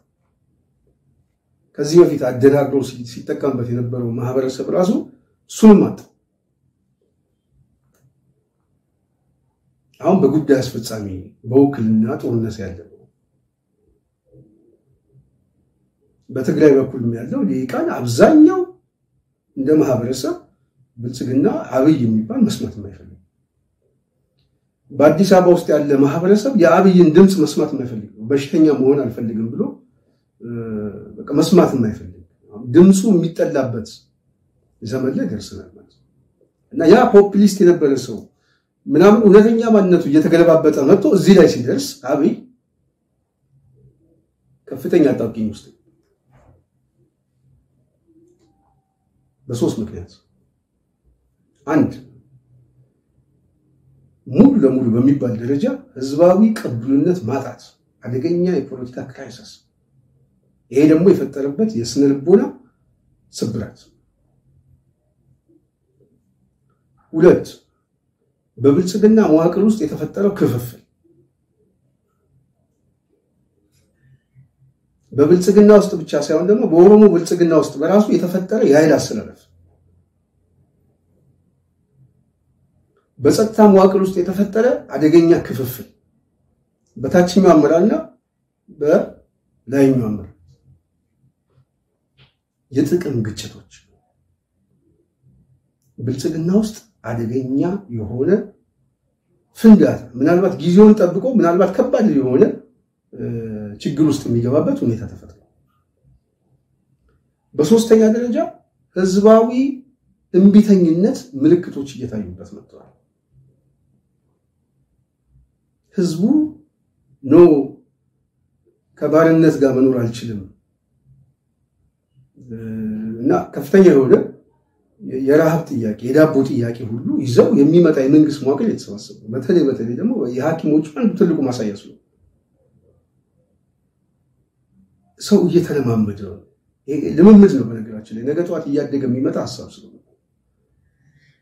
Speaker 1: ከዚህ በፊት አደናግሮ ሲጠቀምበት የነበረው ማህበረሰብ ራሱ እሱንም አጣ። አሁን በጉዳይ አስፈጻሚ በውክልና ጦርነት ያለው በትግራይ በኩል ያለው ሊቃን አብዛኛው እንደ ማህበረሰብ ብልጽግና አብይ የሚባል መስማት የማይፈልግ በአዲስ አበባ ውስጥ ያለ ማህበረሰብ የአብይን ድምጽ መስማት የማይፈልግ በሽተኛ መሆን አልፈልግም ብሎ በቃ መስማት የማይፈልግ ድምጹ የሚጠላበት ዘመን ላይ ደርሰናል ማለት እና ያ ፖፑሊስት የነበረ ሰው ምናምን እውነተኛ ማንነቱ እየተገለባበጠ መጥቶ እዚህ ላይ ሲደርስ አብይ ከፍተኛ አጣብቂኝ ውስጥ በሶስት ምክንያት አንድ ሙሉ ለሙሉ በሚባል ደረጃ ህዝባዊ ቅቡልነት ማጣት አደገኛ የፖለቲካ ክራይሲስ ይሄ ደግሞ የፈጠረበት የስነ ልቦና ስብራት ሁለት በብልጽግና መዋቅር ውስጥ የተፈጠረው ክፍፍል በብልጽግና ውስጥ ብቻ ሳይሆን ደግሞ በኦሮሞ ብልጽግና ውስጥ በራሱ የተፈጠረ የኃይል አሰላለፍ በጸጥታ መዋቅር ውስጥ የተፈጠረ አደገኛ ክፍፍል በታችኛው አመራርና በላይኛው አመራር የጥቅም ግጭቶች ብልጽግና ውስጥ አደገኛ የሆነ ፍንዳታ ምናልባት ጊዜውን ጠብቆ ምናልባት ከባድ የሆነ ችግር ውስጥ የሚገባበት ሁኔታ ተፈጥሯል። በሶስተኛ ደረጃ ህዝባዊ እንቢተኝነት ምልክቶች እየታዩበት መጥተዋል። ህዝቡ ነው ከባርነት ጋር መኖር አልችልም እና ከፍተኛ የሆነ የራሃብ ጥያቄ የዳቦ ጥያቄ ሁሉ ይዘው የሚመጣ የመንግስት መዋቅር የተሰባሰበ በተለይ ደግሞ የሐኪሞች አንዱ ትልቁ ማሳያ ነው። ሰው እየተለማመደ ነው። ልምምድ ነው በነገራችን ላይ ነገ ጧት እያደገ የሚመጣ ሐሳብ ስለሆነ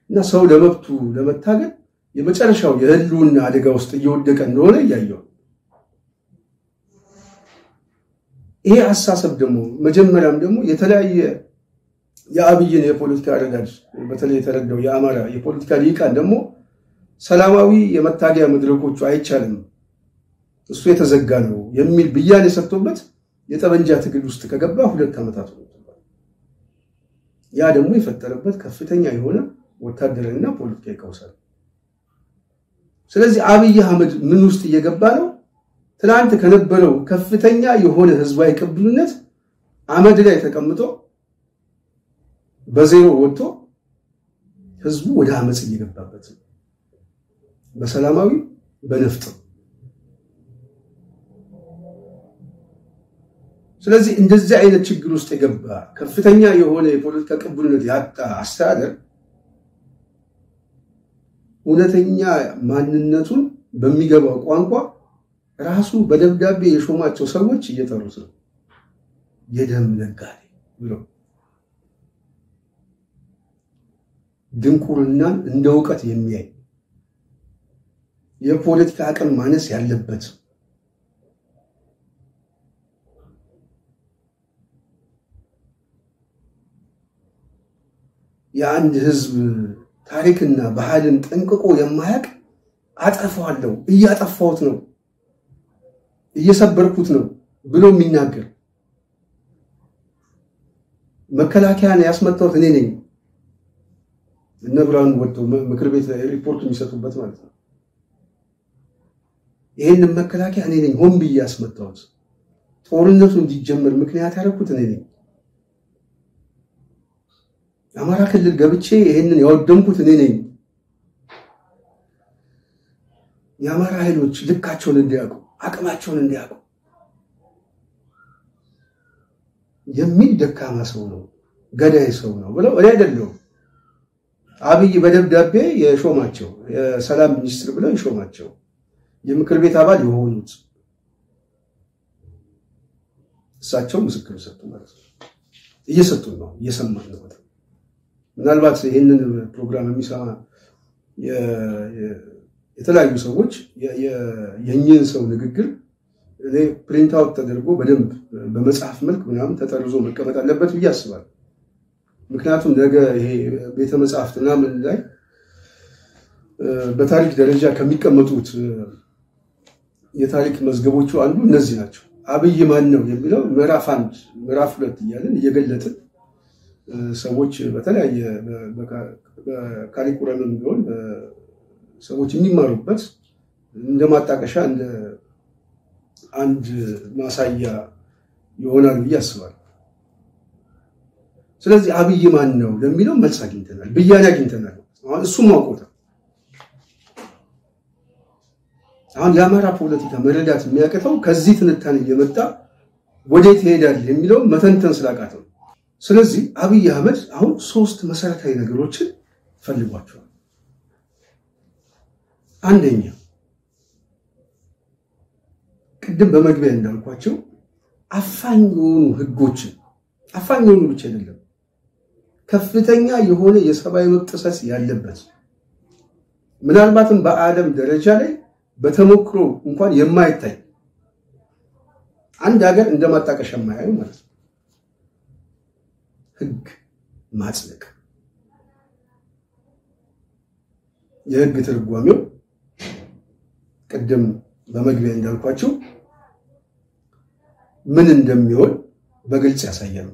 Speaker 1: እና ሰው ለመብቱ ለመታገል የመጨረሻው የህልውና አደጋ ውስጥ እየወደቀ እንደሆነ ያያየው ይሄ አሳሰብ ደግሞ መጀመሪያም ደግሞ የተለያየ የአብይን የፖለቲካ አረዳድ በተለይ የተረዳው የአማራ የፖለቲካ ሊቃን ደግሞ ሰላማዊ የመታገያ መድረኮቹ አይቻልም እሱ የተዘጋ ነው የሚል ብያኔ ሰጥቶበት የጠበንጃ ትግል ውስጥ ከገባ 2 ዓመታት ሆኖታል። ያ ደግሞ የፈጠረበት ከፍተኛ የሆነ ወታደራዊና ፖለቲካዊ ቀውስ አለ። ስለዚህ አብይ አህመድ ምን ውስጥ እየገባ ነው? ትላንት ከነበረው ከፍተኛ የሆነ ህዝባዊ ቅቡልነት አመድ ላይ ተቀምጦ በዜሮ ወጥቶ ህዝቡ ወደ አመጽ እየገባበት በሰላማዊ በነፍጥ ስለዚህ እንደዚህ አይነት ችግር ውስጥ የገባ ከፍተኛ የሆነ የፖለቲካ ቅቡልነት ያጣ አስተዳደር እውነተኛ ማንነቱን በሚገባው ቋንቋ ራሱ በደብዳቤ የሾማቸው ሰዎች እየጠሩት ነው የደም ነጋዴ ብሎ ድንቁርናን እንደ ዕውቀት የሚያይ የፖለቲካ አቅም ማነስ ያለበት የአንድ ህዝብ ታሪክና ባህልን ጠንቅቆ የማያውቅ አጠፋዋለሁ እያጠፋሁት ነው እየሰበርኩት ነው ብሎ የሚናገር መከላከያን ያስመጣሁት እኔ ነኝ እነ ብርሃኑ ወጥተው ምክር ቤት ሪፖርት የሚሰጡበት ማለት ነው። ይሄን መከላከያ እኔ ነኝ ሆን ብዬ ያስመጣሁት ጦርነቱ እንዲጀመር ምክንያት ያደረኩት እኔ ነኝ አማራ ክልል ገብቼ ይሄንን ያወደምኩት እኔ ነኝ የአማራ ኃይሎች ልካቸውን እንዲያውቁ አቅማቸውን እንዲያውቁ የሚል ደካማ ሰው ነው ገዳይ ሰው ነው ብለው እኔ አይደለም አብይ በደብዳቤ የሾማቸው የሰላም ሚኒስትር ብለው የሾማቸው የምክር ቤት አባል የሆኑት እሳቸው ምስክር ሰጡ ማለት ነው። እየሰጡ ነው እየሰማን ነው። ምናልባት ይሄንን ፕሮግራም የሚሰማ የተለያዩ ሰዎች የኛን ሰው ንግግር ፕሪንት አውት ተደርጎ በደንብ በመጽሐፍ መልክ ምናምን ተጠርዞ መቀመጥ አለበት ብዬ አስባለሁ። ምክንያቱም ነገ ይሄ ቤተ መጻሕፍትና ምን ላይ በታሪክ ደረጃ ከሚቀመጡት የታሪክ መዝገቦቹ አንዱ እነዚህ ናቸው። አብይ ማን ነው የሚለው ምዕራፍ 1 ምዕራፍ 2 እያለን እየገለጥን ሰዎች በተለያየ በካሪኩለምም ቢሆን ሰዎች የሚማሩበት እንደማጣቀሻ እንደ አንድ ማሳያ ይሆናል ብዬ አስባለሁ። ስለዚህ አብይ ማን ነው ለሚለው መልስ አግኝተናል፣ ብያኔ አግኝተናል። አሁን እሱም ማውቆታ አሁን የአማራ ፖለቲካ መረዳት የሚያቀተው ከዚህ ትንታኔ እየመጣ ወዴት ይሄዳል የሚለው መተንተን ስላቃተው። ስለዚህ አብይ አህመድ አሁን 3 መሰረታዊ ነገሮችን ፈልጓቸዋል። አንደኛ ቅድም በመግቢያ እንዳልኳቸው አፋኝ የሆኑ ህጎችን አፋኝ የሆኑ ብቻ አይደለም ከፍተኛ የሆነ የሰብአዊ መብት ጥሰት ያለበት ምናልባትም በአለም ደረጃ ላይ በተሞክሮ እንኳን የማይታይ አንድ ሀገር እንደማጣቀሻ የማያዩ ማለት ነው ህግ ማጽደቅ። የህግ ትርጓሜው ቅድም በመግቢያ እንዳልኳቸው ምን እንደሚሆን በግልጽ ያሳያል።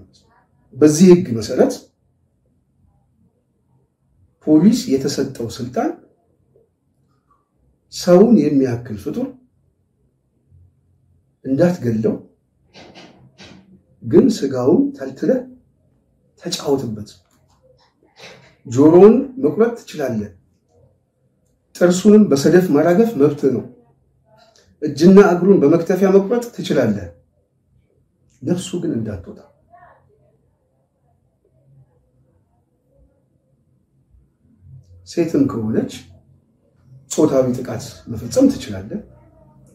Speaker 1: በዚህ ህግ መሰረት ፖሊስ የተሰጠው ስልጣን ሰውን የሚያክል ፍጡር እንዳትገለው ግን ስጋውን ተልትለ ተጫወትበት፣ ጆሮውን መቁረጥ ትችላለህ፣ ጥርሱንም በሰደፍ ማራገፍ መብት ነው፣ እጅና እግሩን በመክተፊያ መቁረጥ ትችላለህ፣ ነፍሱ ግን እንዳትወጣ። ሴትም ከሆነች ጾታዊ ጥቃት መፈጸም ትችላለህ፣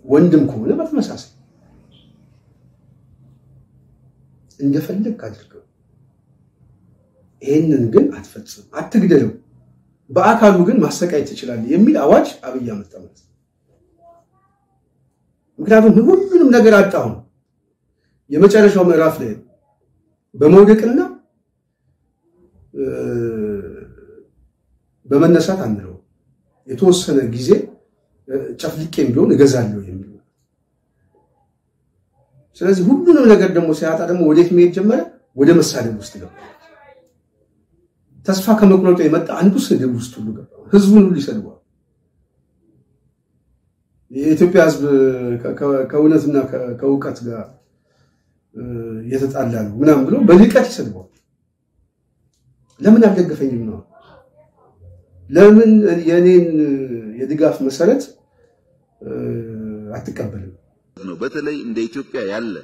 Speaker 1: ወንድም ከሆነ በተመሳሳይ እንደፈለግ አድርገው። ይሄንን ግን አትፈጽም፣ አትግደለው፣ በአካሉ ግን ማሰቃየት ትችላለህ የሚል አዋጅ አብይ አመጣ ማለት ነው። ምክንያቱም ሁሉንም ነገር አጣው። የመጨረሻው ምዕራፍ ላይ በመውደቅና በመነሳት አንለው የተወሰነ ጊዜ ጨፍልቄም ቢሆን እገዛለሁ የሚል። ስለዚህ ሁሉንም ነገር ደግሞ ሲያጣ ደግሞ ወዴት መሄድ ጀመረ? ወደ መሳደብ ውስጥ ገባ። ተስፋ ከመቁረጡ የመጣ አንዱ ስድብ ውስጥ ሁሉ ገባ። ህዝቡን ሁሉ ይሰድባል። የኢትዮጵያ ህዝብ ከእውነትና ከእውቀት ጋር የተጣላ ነው ምናምን ብሎ በልቀት ይሰድባል። ለምን አልደገፈኝም ነው? ለምን የኔን የድጋፍ መሰረት አትቀበልም
Speaker 4: ነው? በተለይ እንደ ኢትዮጵያ ያለ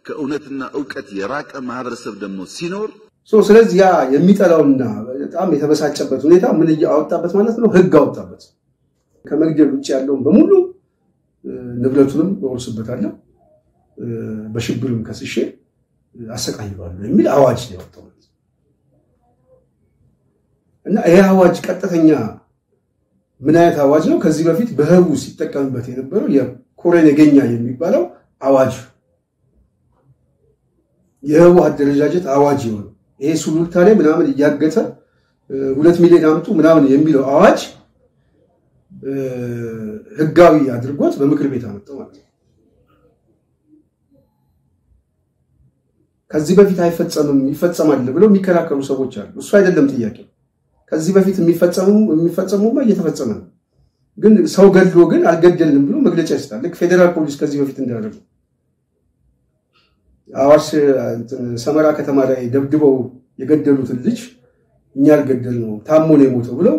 Speaker 4: ከእውነትና ዕውቀት የራቀ ማህበረሰብ ደግሞ ሲኖር
Speaker 1: ስለዚህ ያ የሚጠላውና በጣም የተበሳጨበት ሁኔታ ምን ያወጣበት ማለት ነው? ህግ አወጣበት። ከመግደል ውጭ ያለውን በሙሉ ንብረቱንም ወርስበታለሁ፣ በሽብርም ከስሼ አሰቃይዋለሁ የሚል አዋጅ ያወጣው። እና ይሄ አዋጅ ቀጥተኛ ምን አይነት አዋጅ ነው? ከዚህ በፊት በህቡ ሲጠቀምበት የነበረው የኮሬ ነገኛ የሚባለው አዋጅ፣ የህቡ አደረጃጀት አዋጅ ነው። ይሄ ሱሉልታ ላይ ምናምን እያገተ 2 ሚሊዮን አምጡ ምናምን የሚለው አዋጅ ህጋዊ አድርጎት በምክር ቤት አመጣው ማለት ነው። ከዚህ በፊት አይፈጸምም ይፈጸማል ብለው የሚከራከሩ ሰዎች አሉ። እሱ አይደለም ጥያቄው። ከዚህ በፊት የሚፈጸሙማ እየተፈጸመ ነው። ግን ሰው ገድሎ ግን አልገደልንም ብሎ መግለጫ ይሰጣል። ልክ ፌደራል ፖሊስ ከዚህ በፊት እንዳደረገው አዋሽ ሰመራ ከተማ ላይ ደብድበው የገደሉትን ልጅ እኛ አልገደልነው ታሞ ነው የሞተው ብለው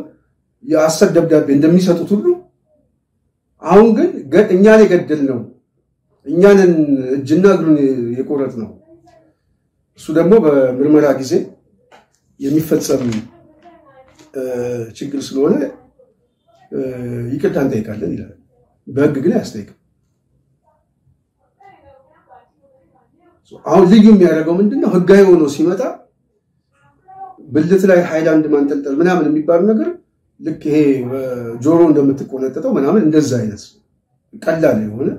Speaker 1: የአሰር ደብዳቤ እንደሚሰጡት ሁሉ አሁን ግን እኛ ላይ ገደልነው እኛንን እጅና እግሩን የቆረጥነው እሱ ደግሞ በምርመራ ጊዜ የሚፈጸም ችግር ስለሆነ ይቅርታ እንጠይቃለን ይላል። በህግ ግን አያስጠይቅም። አሁን ልዩ የሚያደርገው ምንድነው? ህጋዊ ሆኖ ሲመጣ ብልት ላይ ሃይላንድ ማንጠልጠል ምናምን የሚባል ነገር ልክ ይሄ ጆሮ እንደምትቆነጠጠው ምናምን እንደዛ አይነት ቀላል የሆነ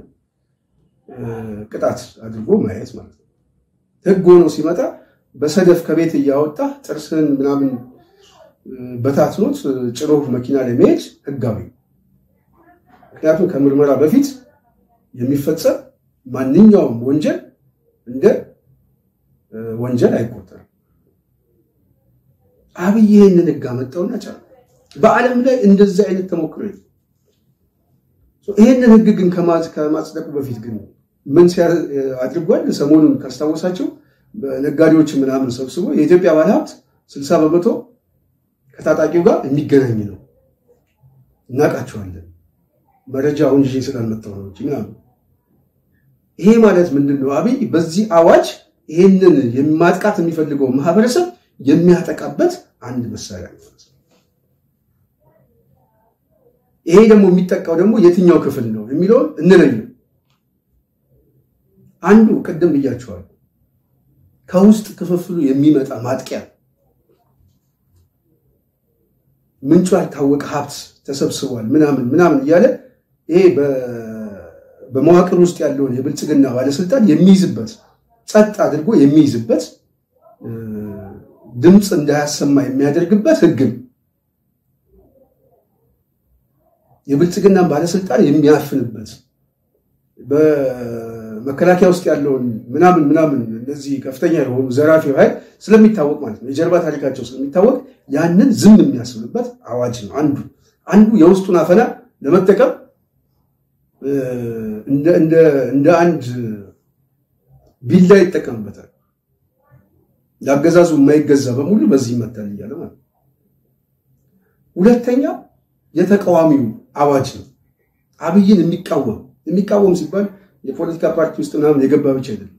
Speaker 1: ቅጣት አድርጎ ማየት ማለት ነው። ህግ ሆኖ ሲመጣ በሰደፍ ከቤት እያወጣ ጥርስን ምናምን በታትኖት ጭሮ መኪና ላይ መሄድ ህጋዊ። ምክንያቱም ከምርመራ በፊት የሚፈጸም ማንኛውም ወንጀል እንደ ወንጀል አይቆጠርም። አብይ ይሄንን ህግ አመጣውና ጫለ። በዓለም ላይ እንደዚህ አይነት ተሞክሮ የለም። ይሄንን ህግ ግን ከማጽደቁ በፊት ግን ምን አድርጓል? ሰሞኑን ካስታወሳቸው ነጋዴዎች ምናምን ሰብስቦ የኢትዮጵያ ባለሀብት 60% ከታጣቂው ጋር የሚገናኝ ነው እናቃቸዋለን፣ መረጃውን ይዤ ስላልመጣሁ ነው ምናምን። ይሄ ማለት ምንድነው? አብይ በዚህ አዋጅ ይሄንን የማጥቃት የሚፈልገው ማህበረሰብ የሚያጠቃበት አንድ መሳሪያ ነው። ይሄ ደግሞ የሚጠቃው ደግሞ የትኛው ክፍል ነው የሚለው እንለየው። አንዱ ቀደም ብያቸዋለሁ፣ ከውስጥ ክፍፍሉ የሚመጣ ማጥቂያ፣ ምንጩ ያልታወቀ ሀብት ተሰብስቧል ምናምን እያለ ይሄ በመዋቅር ውስጥ ያለውን የብልጽግና ባለስልጣን የሚይዝበት፣ ጸጥ አድርጎ የሚይዝበት፣ ድምጽ እንዳያሰማ የሚያደርግበት ህግ፣ የብልጽግና ባለስልጣን የሚያፍንበት፣ በመከላከያ ውስጥ ያለውን ምናምን እንደዚህ ከፍተኛ የሆኑ ዘራፊ ኃይል ስለሚታወቅ ማለት ነው፣ የጀርባ ታሪካቸው ስለሚታወቅ ያንን ዝም የሚያስብበት አዋጅ ነው። አንዱ የውስጡን አፈና ለመጠቀም እንደ አንድ ቢላ ይጠቀምበታል። ያገዛዙ የማይገዛ በሙሉ በዚህ ይመታል እያለ ማለት ነው። ሁለተኛ የተቃዋሚው አዋጅ ነው። አብይን የሚቃወም ሲባል የፖለቲካ ፓርቲ ውስጥ ምናምን የገባ ብቻ አይደለም።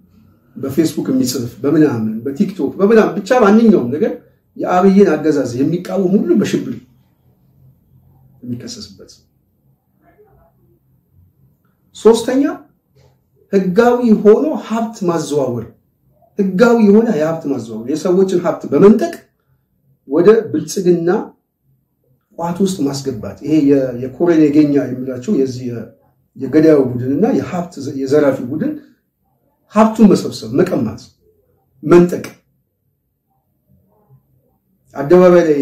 Speaker 1: በፌስቡክ የሚጽፍ በምናምን በቲክቶክ በምናምን ብቻ ማንኛውም ነገር የአብይን አገዛዝ የሚቃወም ሁሉ በሽብር የሚከሰስበት። ሶስተኛ ህጋዊ ሆኖ ሀብት ማዘዋወር፣ ህጋዊ የሆነ የሀብት ማዘዋወር፣ የሰዎችን ሀብት በመንጠቅ ወደ ብልጽግና ቋት ውስጥ ማስገባት። ይሄ የኮሬን የገኛ የሚላቸው የዚህ የገዳዩ ቡድንና የሀብት የዘራፊ ቡድን ሀብቱን መሰብሰብ፣ መቀማት፣ መንጠቅ። አደባባይ ላይ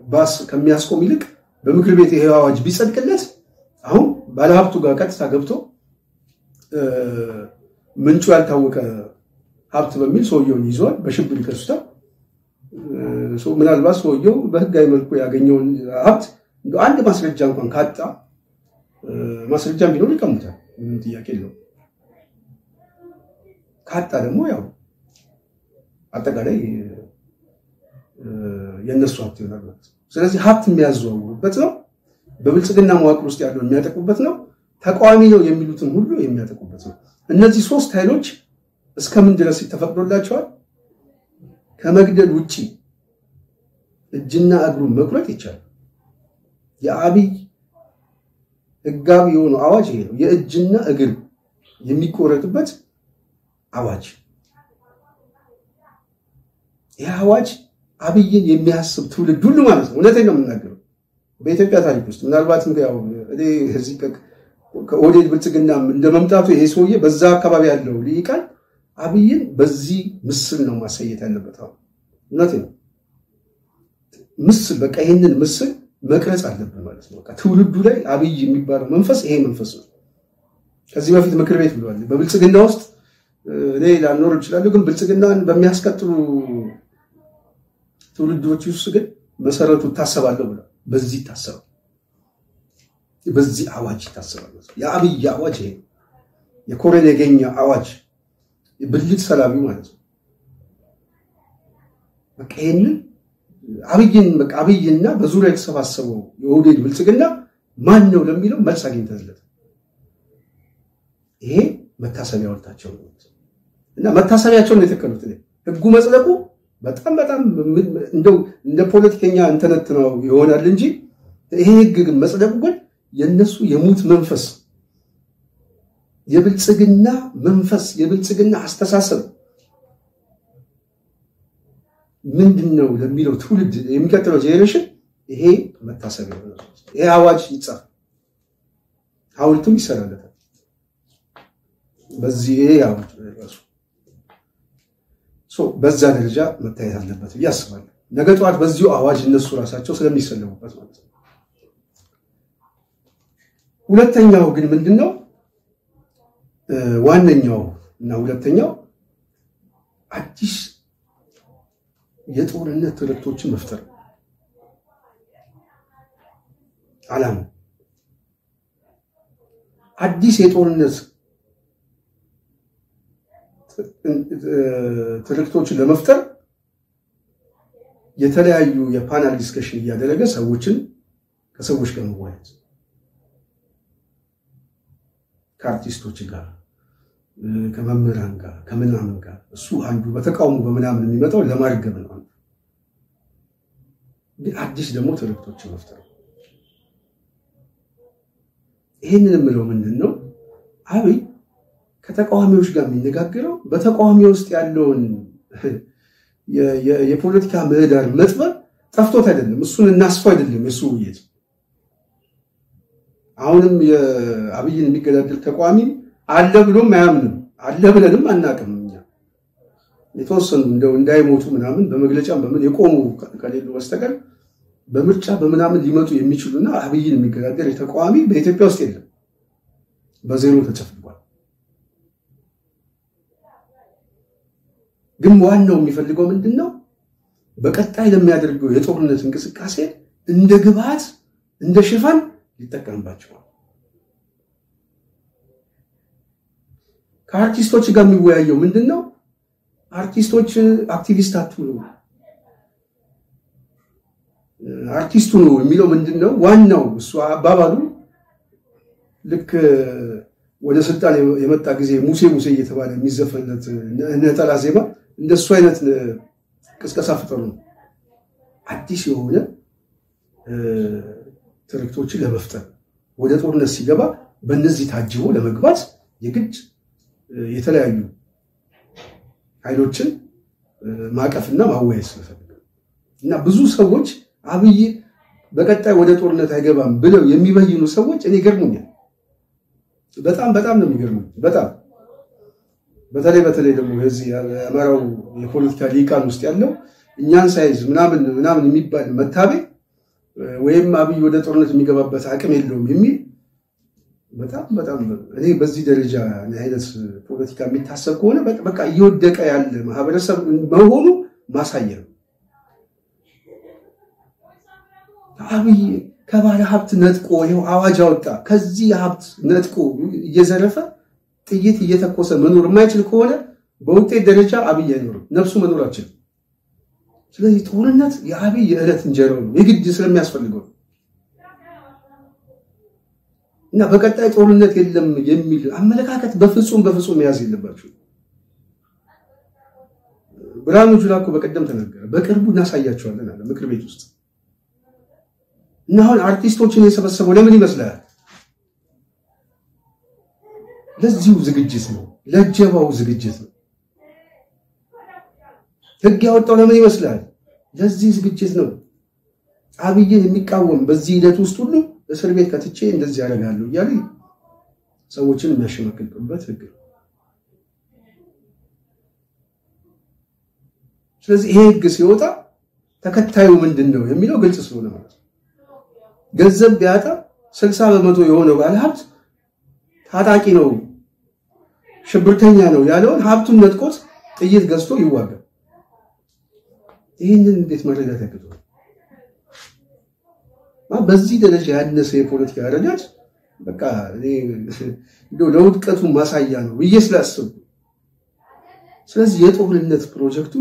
Speaker 1: ባስ ከሚያስቆም ይልቅ በምክር ቤት ይሄ አዋጅ ቢጸድቅለት አሁን ባለሀብቱ ጋር ቀጥታ ገብቶ ምንጩ ያልታወቀ ሀብት በሚል ሰውየውን ይዟል፣ በሽብር ይከሱታል። ምናልባት ሰውየው በህጋዊ መልኩ ያገኘውን ሀብት አንድ ማስረጃ እንኳን ካጣ፣ ማስረጃ ቢኖር ይቀሙታል፣ ምንም ጥያቄ የለውም። ካጣ ደግሞ ያው አጠቃላይ የነሱ ሀብት ይሆናል ማለት ነው። ስለዚህ ሀብት የሚያዘዋውሩበት ነው፣ በብልጽግና መዋቅር ውስጥ ያለው የሚያጠቁበት ነው፣ ተቃዋሚ ነው የሚሉትን ሁሉ የሚያጠቁበት ነው። እነዚህ ሶስት ኃይሎች እስከምን ድረስ ተፈቅዶላቸዋል? ከመግደል ውጪ እጅና እግሩን መቁረጥ ይቻላል። የአብይ ህጋዊ የሆነው አዋጅ ይሄ ነው፣ የእጅና እግር የሚቆረጥበት አዋጅ። ይህ አዋጅ አብይን የሚያስብ ትውልድ ሁሉ ማለት ነው። እውነቴን ነው የምናገረው። በኢትዮጵያ ታሪክ ውስጥ ምናልባትም ያው እዚህ ከኦህዴድ ብልጽግና እንደመምጣቱ ይሄ ሰውዬ በዛ አካባቢ ያለው ሊቃል አብይን በዚህ ምስል ነው ማሳየት ያለበት። እውነቴን ነው። ምስል በቃ ይሄንን ምስል መቅረጽ አለብን ማለት ነው። በቃ ትውልዱ ላይ አብይ የሚባለው መንፈስ ይሄ መንፈስ ነው። ከዚህ በፊት ምክር ቤት ብሏል። በብልጽግና ውስጥ እኔ ላኖር ይችላል፣ ግን ብልጽግናን በሚያስቀጥሉ ትውልዶች ውስጥ ግን መሰረቱ ታሰባለሁ ብሏል። በዚህ ታሰባል፣ በዚህ አዋጅ ታሰባል። የአብይ አዋጅ ይሄ የኮሬን የገኛ አዋጅ ብልት ሰላሚው ማለት ነው። በቃ ይሄንን አብይና በዙሪያ የተሰባሰበው የኦህዴድ ብልጽግና ማን ነው ለሚለው መልስ አግኝተንለት ይሄ መታሰቢያ ወልታቸው ነው እና መታሰቢያቸውን የተከሉት ህጉ መጽደቁ በጣም እንደው እንደ ፖለቲከኛ እንተነትነው ይሆናል እንጂ ይሄ ህግ ግን መጽደቁ ግን የነሱ የሙት መንፈስ የብልጽግና መንፈስ የብልጽግና አስተሳሰብ ምንድነው ለሚለው ትውልድ የሚከተለው ጄኔሬሽን ይሄ መታሰብ ነው። ይሄ አዋጅ ይጻፍ ሐውልቱም ይሰራለታል በዚህ አዋጅ ራሱ በዛ ደረጃ መታየት አለበት ያስባል። ነገ ጧት በዚሁ አዋጅ እነሱ ራሳቸው ስለሚሰለሙበት ማለት ነው። ሁለተኛው ግን ምንድነው ዋነኛው እና ሁለተኛው አዲስ የጦርነት ትርክቶችን መፍጠር ዓላማ አዲስ የጦርነት ትርክቶችን ለመፍጠር የተለያዩ የፓናል ዲስከሽን ያደረገ ሰዎችን ከሰዎች ጋር መወያየት ከአርቲስቶች ጋር ከመምህራን ጋር ከምናምን ጋር እሱ አንዱ በተቃውሞ በመናምን የሚመጣው ለማርገብ ነው። አዲስ ደግሞ ትርክቶችን መፍጠር ይሄንን የምለው ምንድነው አብይ ከተቃዋሚዎች ጋር የሚነጋገረው በተቃዋሚ ውስጥ ያለውን የፖለቲካ ምህዳር መጥበብ ጠፍቶት አይደለም እሱን እናስፋው አይደለም የሱ ውይይት አሁንም የአብይን የሚገዳደል ተቃዋሚ አለ ብሎም አያምንም አለ ብለንም አናቅም እኛ የተወሰኑ እንደው እንዳይሞቱ ምናምን በመግለጫም በምን የቆሙ ከሌሉ በስተቀር በምርጫ በመናምን ሊመጡ የሚችሉና አብይን የሚገዳደል ተቃዋሚ በኢትዮጵያ ውስጥ የለም በዜሮ ተጨፍልቋል። ግን ዋናው የሚፈልገው ምንድነው በቀጣይ ለሚያደርገው የጦርነት እንቅስቃሴ እንደ ግብዓት እንደ ሽፋን ሊጠቀምባቸው ከአርቲስቶች ጋር የሚወያየው ምንድነው አርቲስቶች አክቲቪስት አትሁኑ አርቲስቱ ነው የሚለው ምንድነው ዋናው እሱ አባባሉ ልክ ወደ ስልጣን የመጣ ጊዜ ሙሴ እየተባለ የሚዘፈንለት ነጠላ ዜማ እንደሱ አይነት ቅስቀሳ ፍጠሩ አዲስ የሆነ ትርክቶችን ለመፍጠር ወደ ጦርነት ሲገባ በእነዚህ ታጅቦ ለመግባት የግድ የተለያዩ ኃይሎችን ማቀፍና ማወያየት ስለፈለገ እና ብዙ ሰዎች አብይ በቀጣይ ወደ ጦርነት አይገባም ብለው የሚበይኑ ሰዎች እኔ ገርሙኛል በጣም ነው የሚገርሙኝ በጣም በተለይ ደግሞ እዚህ አማራው የፖለቲካ ሊቃን ውስጥ ያለው እኛን ሳይዝ ምናምን የሚባል መታበይ ወይም አብይ ወደ ጦርነት የሚገባበት አቅም የለውም የሚል በጣም እኔ በዚህ ደረጃ አይነት ፖለቲካ የሚታሰብ ከሆነ በቃ እየወደቀ ያለ ማህበረሰብ መሆኑ ማሳያ ነው። አብይ ከባለ ሀብት ነጥቆ ይሄው አዋጅ አወጣ ከዚህ ሀብት ነጥቆ እየዘረፈ ጥይት እየተኮሰ መኖር የማይችል ከሆነ በውጤት ደረጃ አብይ አይኖርም ነፍሱ መኖር አይችልም። ስለዚህ ጦርነት የአብይ የዕለት እንጀራው ነው የግድ ስለሚያስፈልገው እና በቀጣይ ጦርነት የለም የሚል አመለካከት በፍጹም መያዝ የለባችሁ። ብርሃኑ ጁላ እኮ በቀደም ተናገረ በቅርቡ እናሳያቸዋለን አለ ምክር ቤት ውስጥ እና አሁን አርቲስቶችን የሰበሰበው ለምን ይመስላል? ለዚሁ ዝግጅት ነው ለጀባው ዝግጅት ነው። ህግ ያወጣው ለምን ይመስላል? ለዚህ ዝግጅት ነው። አብይን የሚቃወም በዚህ ሂደት ውስጥ ሁሉ እስር ቤት ከትቼ እንደዚህ ያደርጋሉ እያሉ ሰዎችን የሚያሸማቅቅበት ህግ ነው። ስለዚህ ይሄ ህግ ሲወጣ ተከታዩ ምንድነው የሚለው ግልጽ ስለሆነ ማለት ነው። ገንዘብ ቢያጣ 60% የሆነው ባለሀብት ታጣቂ ነው ሽብርተኛ ነው ያለውን ሀብቱን ነጥቆት ጥይት ገዝቶ ይዋጋል። ይሄንን እንዴት መረዳት ያቅተው? በዚህ ደረጃ ያነሰ የፖለቲካ አረዳድ በቃ ለውድቀቱ ማሳያ ነው ብዬስላስብ። ስለዚህ የጦርነት ፕሮጀክቱ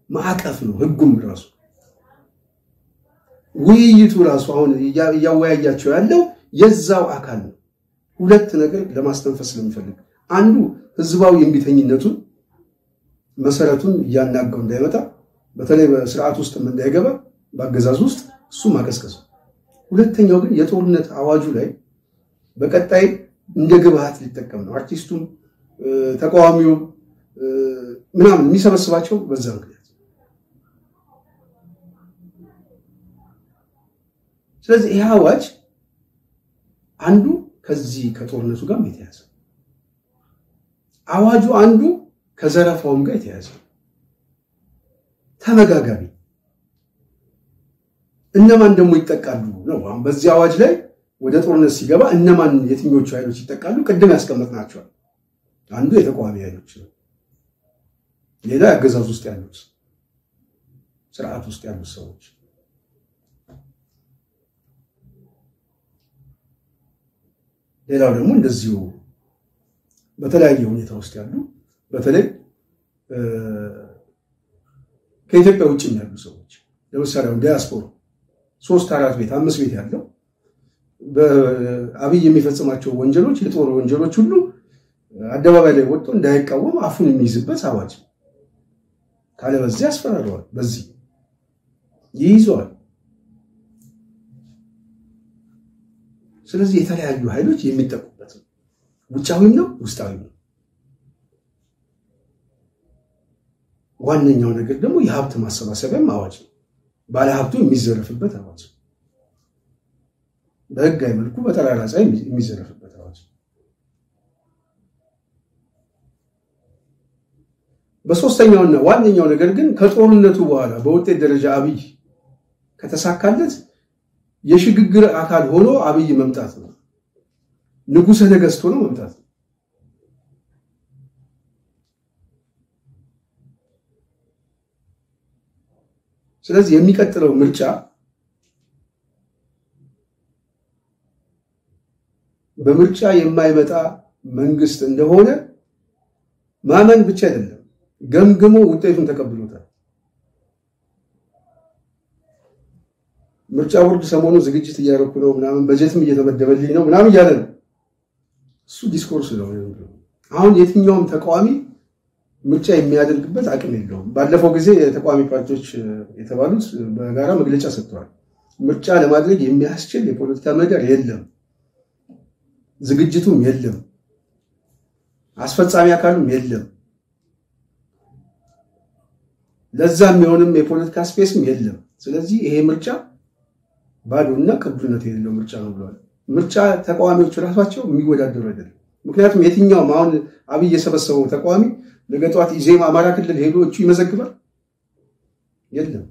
Speaker 1: ማዕቀፍ ነው ህጉም ራሱ ውይይቱ ራሱ አሁን ያወያያቸው ያለው የዛው አካል ነው። ሁለት ነገር ለማስተንፈስ ስለሚፈልግ አንዱ ህዝባዊ እንቢተኝነቱን መሰረቱን ያናጋው እንዳይመጣ በተለይ በስርዓት ውስጥ እንዳይገባ በአገዛዝ ውስጥ እሱ ማቀስቀስ። ሁለተኛው ግን የጦርነት አዋጁ ላይ በቀጣይ እንደ ግብአት ሊጠቀም ነው። አርቲስቱም ተቃዋሚው ምናምን የሚሰበስባቸው በዛ ምክንያት። ስለዚህ ይህ አዋጅ አንዱ ከዚህ ከጦርነቱ ጋር የተያያዘ አዋጁ አንዱ ከዘረፋውም ጋር የተያያዘ ተመጋጋቢ እነማን ደግሞ ይጠቃሉ ነው። አሁን በዚህ አዋጅ ላይ ወደ ጦርነት ሲገባ እነማን የትኞቹ ኃይሎች ይጠቃሉ ቅድም ያስቀመጥናቸው አንዱ የተቃዋሚ ኃይሎች ነው። ሌላ አገዛዝ ውስጥ ያሉት ስርዓት ውስጥ ያሉት ሰዎች ሌላው ደግሞ እንደዚሁ በተለያየ ሁኔታ ውስጥ ያሉ በተለይ ከኢትዮጵያ ውጭ ያሉ ሰዎች ለምሳሌ ዲያስፖራ 3-4 ቤት 5 ቤት ያለው በአብይ የሚፈጽማቸው ወንጀሎች የጦር ወንጀሎች ሁሉ አደባባይ ላይ ወጥቶ እንዳይቃወም አፉን የሚይዝበት አዋጅ ካለ በዚህ ያስፈራራዋል፣ በዚህ ይይዘዋል። ስለዚህ የተለያዩ ኃይሎች የሚጠቁበት ውጫዊም ነው ውስጣዊም ነው። ዋነኛው ነገር ደግሞ የሀብት ማሰባሰቢያም አዋጅ ነው። ባለ ሀብቱ የሚዘረፍበት አዋጅ ነው። በህጋዊ መልኩ በተራራ ፀሐይ የሚዘረፍበት አዋጅ ነው። በሶስተኛውና ዋነኛው ነገር ግን ከጦርነቱ በኋላ በውጤት ደረጃ አብይ ከተሳካለት የሽግግር አካል ሆኖ አብይ መምጣት ነው። ንጉሠ ነገሥት ሆኖ መምጣት ነው። ስለዚህ የሚቀጥለው ምርጫ በምርጫ የማይመጣ መንግስት እንደሆነ ማመን ብቻ አይደለም፣ ገምግሞ ውጤቱን ተቀብሎታል። ምርጫ ቦርድ ሰሞኑን ዝግጅት እያደረኩ ነው ምናምን በጀትም እየተመደበልኝ ነው ምናምን እያለ ነው። እሱ ዲስኮርስ ነው። አሁን የትኛውም ተቃዋሚ ምርጫ የሚያደርግበት አቅም የለውም። ባለፈው ጊዜ የተቃዋሚ ፓርቲዎች የተባሉት በጋራ መግለጫ ሰጥተዋል። ምርጫ ለማድረግ የሚያስችል የፖለቲካ ምህዳር የለም፣ ዝግጅቱም የለም፣ አስፈጻሚ አካሉም የለም፣ ለዛ የሚሆንም የፖለቲካ ስፔስም የለም። ስለዚህ ይሄ ምርጫ ባዶና ቅቡልነት የሌለው ምርጫ ነው ብለዋል። ምርጫ ተቃዋሚዎች ራሳቸው የሚወዳደሩ አይደለም። ምክንያቱም የትኛውም አሁን አብይ የሰበሰበው ተቃዋሚ ነገ ጠዋት ኢዜማ አማራ ክልል ሄዶ እጩ ይመዘግባል? የለም፣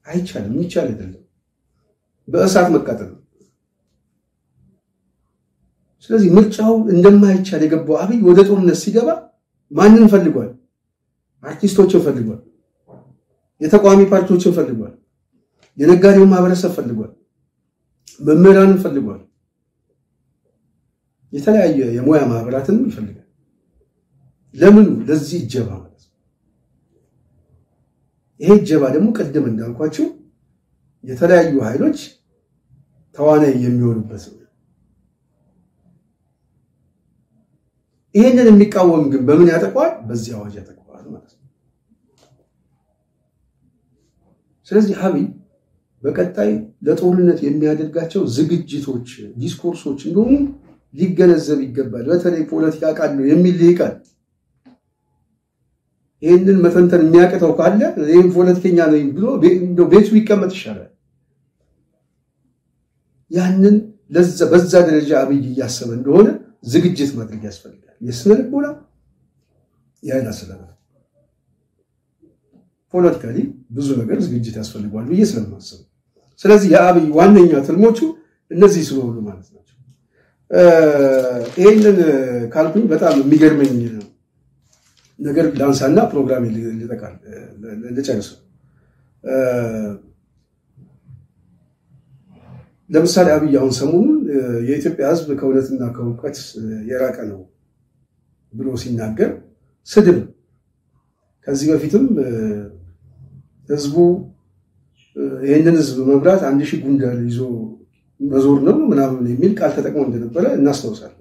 Speaker 1: አይቻልም፣ የሚቻል አይደለም። በእሳት መቃጠል ነው። ስለዚህ ምርጫው እንደማይቻል የገባው አብይ ወደ ጦርነት ሲገባ ማንን ፈልጓል? አርቲስቶችን ፈልጓል፣ የተቃዋሚ ፓርቲዎችን ፈልጓል፣ የነጋዴውን ማህበረሰብ ፈልጓል፣ መምህራንን ፈልጓል፣ የተለያየ የሙያ ማህበራትን ይፈልጋል። ለምን? ለዚህ እጀባ ማለት ነው። ይሄ እጀባ ደግሞ ቅድም እንዳልኳችሁ የተለያዩ ኃይሎች ተዋናይ የሚሆኑበት ነው። ይሄንን የሚቃወም ግን በምን ያጠቋል? በዚህ አዋጅ ያጠቋል ማለት ነው። ስለዚህ አብይ በቀጣይ ለጦርነት የሚያደርጋቸው ዝግጅቶች፣ ዲስኮርሶች እንደሆኑ ሊገነዘብ ይገባል። በተለይ ፖለቲካ ቃል ነው የሚል ሊቃል ይሄንን መተንተን የሚያቀተው ካለ ይሄን ፖለቲከኛ ነው ብሎ ቤቱ ይቀመጥ ይሻላል። ያንን በዛ ደረጃ አብይ እያሰበ እንደሆነ ዝግጅት ማድረግ ያስፈልጋል። የስነ ልቦና ያይና ስለሆነ ፖለቲካሊ ብዙ ነገር ዝግጅት ያስፈልጋል ብዬ ስለማስብ፣ ስለዚህ የአብይ ዋነኛ ትልሞቹ እነዚህ ስለሆኑ ማለት ናቸው። ይሄንን ካልኩኝ በጣም የሚገርመኝ ነገር ላንሳና ፕሮግራም ልጨርስ። ለምሳሌ አብይ አሁን ሰሞኑን የኢትዮጵያ ሕዝብ ከእውነትና ከእውቀት የራቀ ነው ብሎ ሲናገር ስድብ። ከዚህ በፊትም ህዝቡ ይሄንን ህዝብ መብራት 1000 ጉንዳን ይዞ በዞር ነው ምናምን የሚል ቃል ተጠቅሞ እንደነበረ እናስታውሳለን።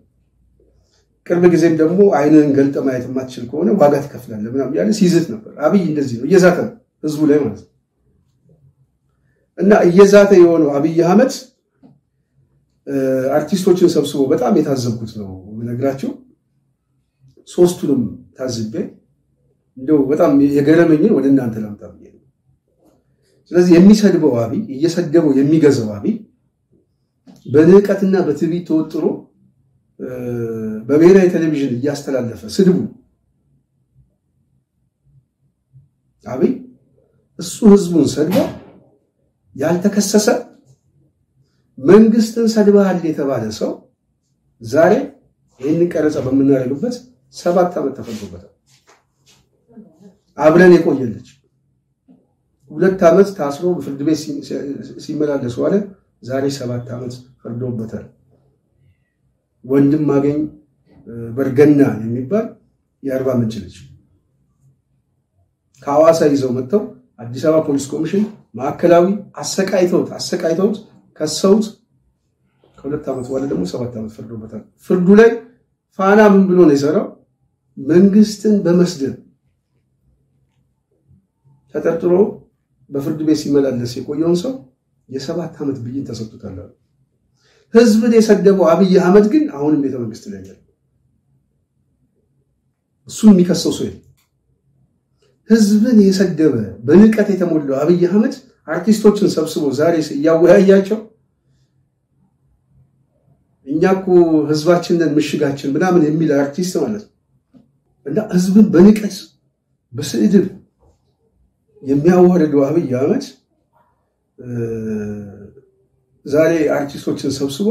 Speaker 1: ቅርብ ጊዜም ደግሞ አይንን ገልጠ ማየት የማትችል ከሆነ ዋጋ ትከፍላለህ ምናምን ያለ ሲዝት ነበር። አብይ እንደዚህ ነው፣ እየዛተ ነው። ህዝቡ ላይ ማለት ነው። እና እየዛተ የሆነው አብይ አህመድ አርቲስቶችን ሰብስቦ በጣም የታዘብኩት ነው ምነግራችሁ። ሶስቱንም ታዝቤ እንደው በጣም የገረመኝን ወደ እናንተ ላምጣ ብዬ ነው። ስለዚህ የሚሰድበው አብይ እየሰደበው የሚገዛው አብይ በንቀትና በትዕቢት ተወጥሮ በብሔራዊ ቴሌቪዥን እያስተላለፈ ስድቡ አብይ እሱ ህዝቡን ሰድቦ ያልተከሰሰ መንግስትን ሰድበሃል የተባለ ሰው ዛሬ ይህንን ቀረጻ በመናረግበት 7 ዓመት ተፈርዶበታል። አብረን የቆየለች 2 ዓመት ታስሮ በፍርድ ቤት ሲመላለስ ዋለ። ዛሬ 7 ዓመት ፈርዶበታል። ወንድም ማገኝ በርገና የሚባል የአርባ ምንጭ ልጅ ከሐዋሳ ይዘው መጥተው አዲስ አበባ ፖሊስ ኮሚሽን ማዕከላዊ አሰቃይተውት ከሰውት ከ2 ዓመት በኋላ ደግሞ 7 ዓመት ፈርዶበታል። ፍርዱ ላይ ፋና ምን ብሎ ነው የሰራው? መንግስትን በመስደብ ተጠርጥሮ በፍርድ ቤት ሲመላለስ የቆየውን ሰው የ7 ዓመት ብይን ተሰጥቶታል። ህዝብን የሰደበው አብይ አህመድ ግን አሁንም ቤተ መንግስት ላይ ያለ እሱን የሚከሰው ሰው የለም። ህዝብን የሰደበ በንቀት የተሞላው አብይ አህመድ አርቲስቶችን ሰብስቦ ዛሬ ያወያያቸው እኛኮ ህዝባችንን ምሽጋችን ምናምን የሚል አርቲስት ማለት ነው። እና ህዝብን በንቀት በስድብ የሚያዋርደው አብይ አህመድ ዛሬ አርቲስቶችን ሰብስቦ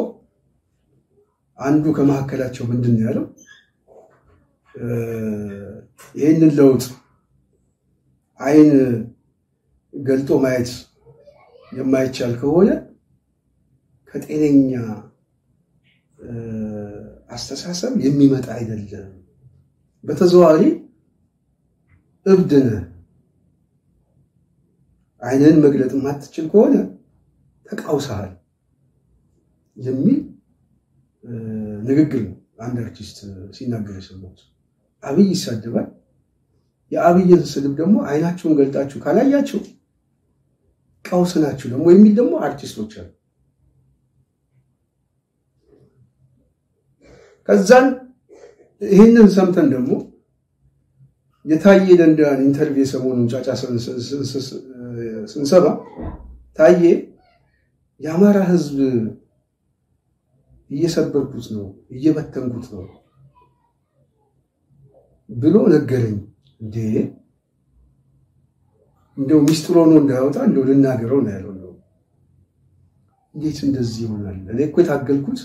Speaker 1: አንዱ ከመሐከላቸው ምንድነው ያለው? ይሄንን ለውጥ አይን ገልጦ ማየት የማይቻል ከሆነ ከጤነኛ አስተሳሰብ የሚመጣ አይደለም። በተዘዋዋሪ እብድነ አይንን መግለጥ ማትችል ከሆነ ተቃውሰሃል የሚል ንግግር ነው አንድ አርቲስት ሲናገር ሰምተው። አብይ ይሳደባል። የአብይን ስድብ ደግሞ አይናችሁን ገልጣችሁ ካላያችሁ ቀውስ ናችሁ ደግሞ የሚል ደግሞ አርቲስቶች አሉ። ከዛን ይሄንን ሰምተን ደግሞ የታየ ደንዳን ኢንተርቪው ሰሞኑን ጫጫ ስንሰማ ታየ የአማራ ህዝብ እየሰበርኩት ነው እየበተንኩት ነው ብሎ ነገረኝ። እንደው ሚስጥሩ ነው እንዳይወጣ እንደው ልናገረው ነው ያለው። እንዴት እንደዚህ ይሆናል? እኔ እኮ የታገልኩት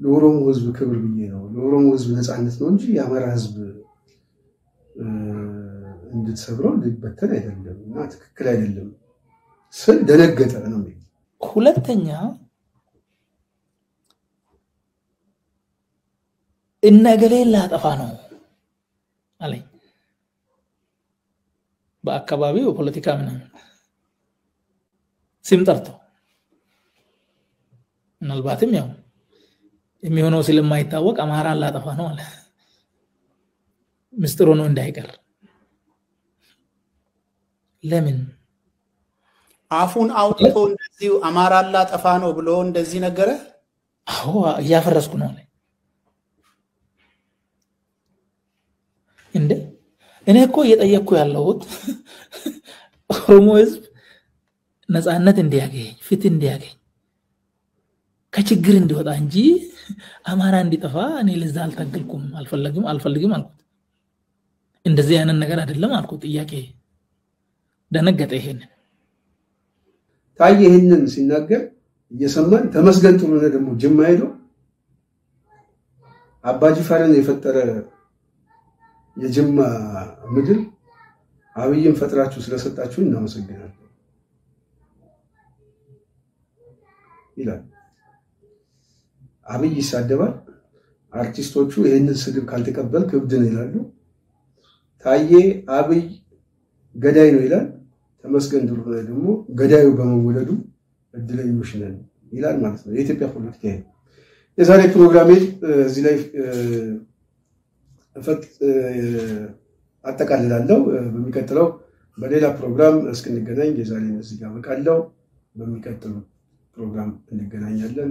Speaker 1: ለኦሮሞ ህዝብ ክብር ብዬ ነው፣ ለኦሮሞ ህዝብ ነፃነት ነው እንጂ የአማራ ህዝብ እንድትሰብረው ልበተን አይደለም እና ትክክል አይደለም ስል ደነገጠ ነው።
Speaker 5: ሁለተኛ እነገሌ ላጠፋ ነው አለኝ። በአካባቢው ፖለቲካ ምናምን ስም ጠርቶ ምናልባትም ያው የሚሆነው ስለማይታወቅ አማራን ላጠፋ ነው አለ። ምስጢሩ ነው እንዳይቀር። ለምን
Speaker 3: አፉን አውጥቶ እንደዚህ አማራን ላጠፋ ነው ብሎ እንደዚህ ነገረ?
Speaker 5: አዎ እያፈረስኩ ነው አለ። እንዴ እኔ እኮ እየጠየቅኩ ያለሁት ኦሮሞ ህዝብ ነፃነት እንዲያገኝ ፍትህ እንዲያገኝ ከችግር እንዲወጣ እንጂ አማራ እንዲጠፋ እኔ ለዛ አልታገልኩም አልፈልግም አልኩት። እንደዚህ አይነት ነገር አይደለም አልኩት። ጥያቄ ደነገጠ። ይሄንን
Speaker 1: ታየ ይሄንን ሲናገር እየሰማን ተመስገን ጥሩነህ ደግሞ ጅማ ሄዶ አባጅፋርን የፈጠረ የጅማ ምድር አብይን ፈጥራችሁ ስለሰጣችሁ እናመሰግናለን ይላል። አብይ ይሳደባል። አርቲስቶቹ ይሄንን ስድብ ካልተቀበልክ እብድ ነው ይላሉ። ታየ አብይ ገዳይ ነው ይላል። ተመስገን ጥሩነህ ደግሞ ገዳዩ በመወለዱ እድለኞች ነን ይላል ማለት ነው። የኢትዮጵያ ፖለቲካ ይሄ። የዛሬ ፕሮግራሜ እዚህ ላይ አጠቃልላለሁ። በሚቀጥለው በሌላ ፕሮግራም እስክንገናኝ የዛሬን እዚህ ጋር በቃለው በሚቀጥለው ፕሮግራም እንገናኛለን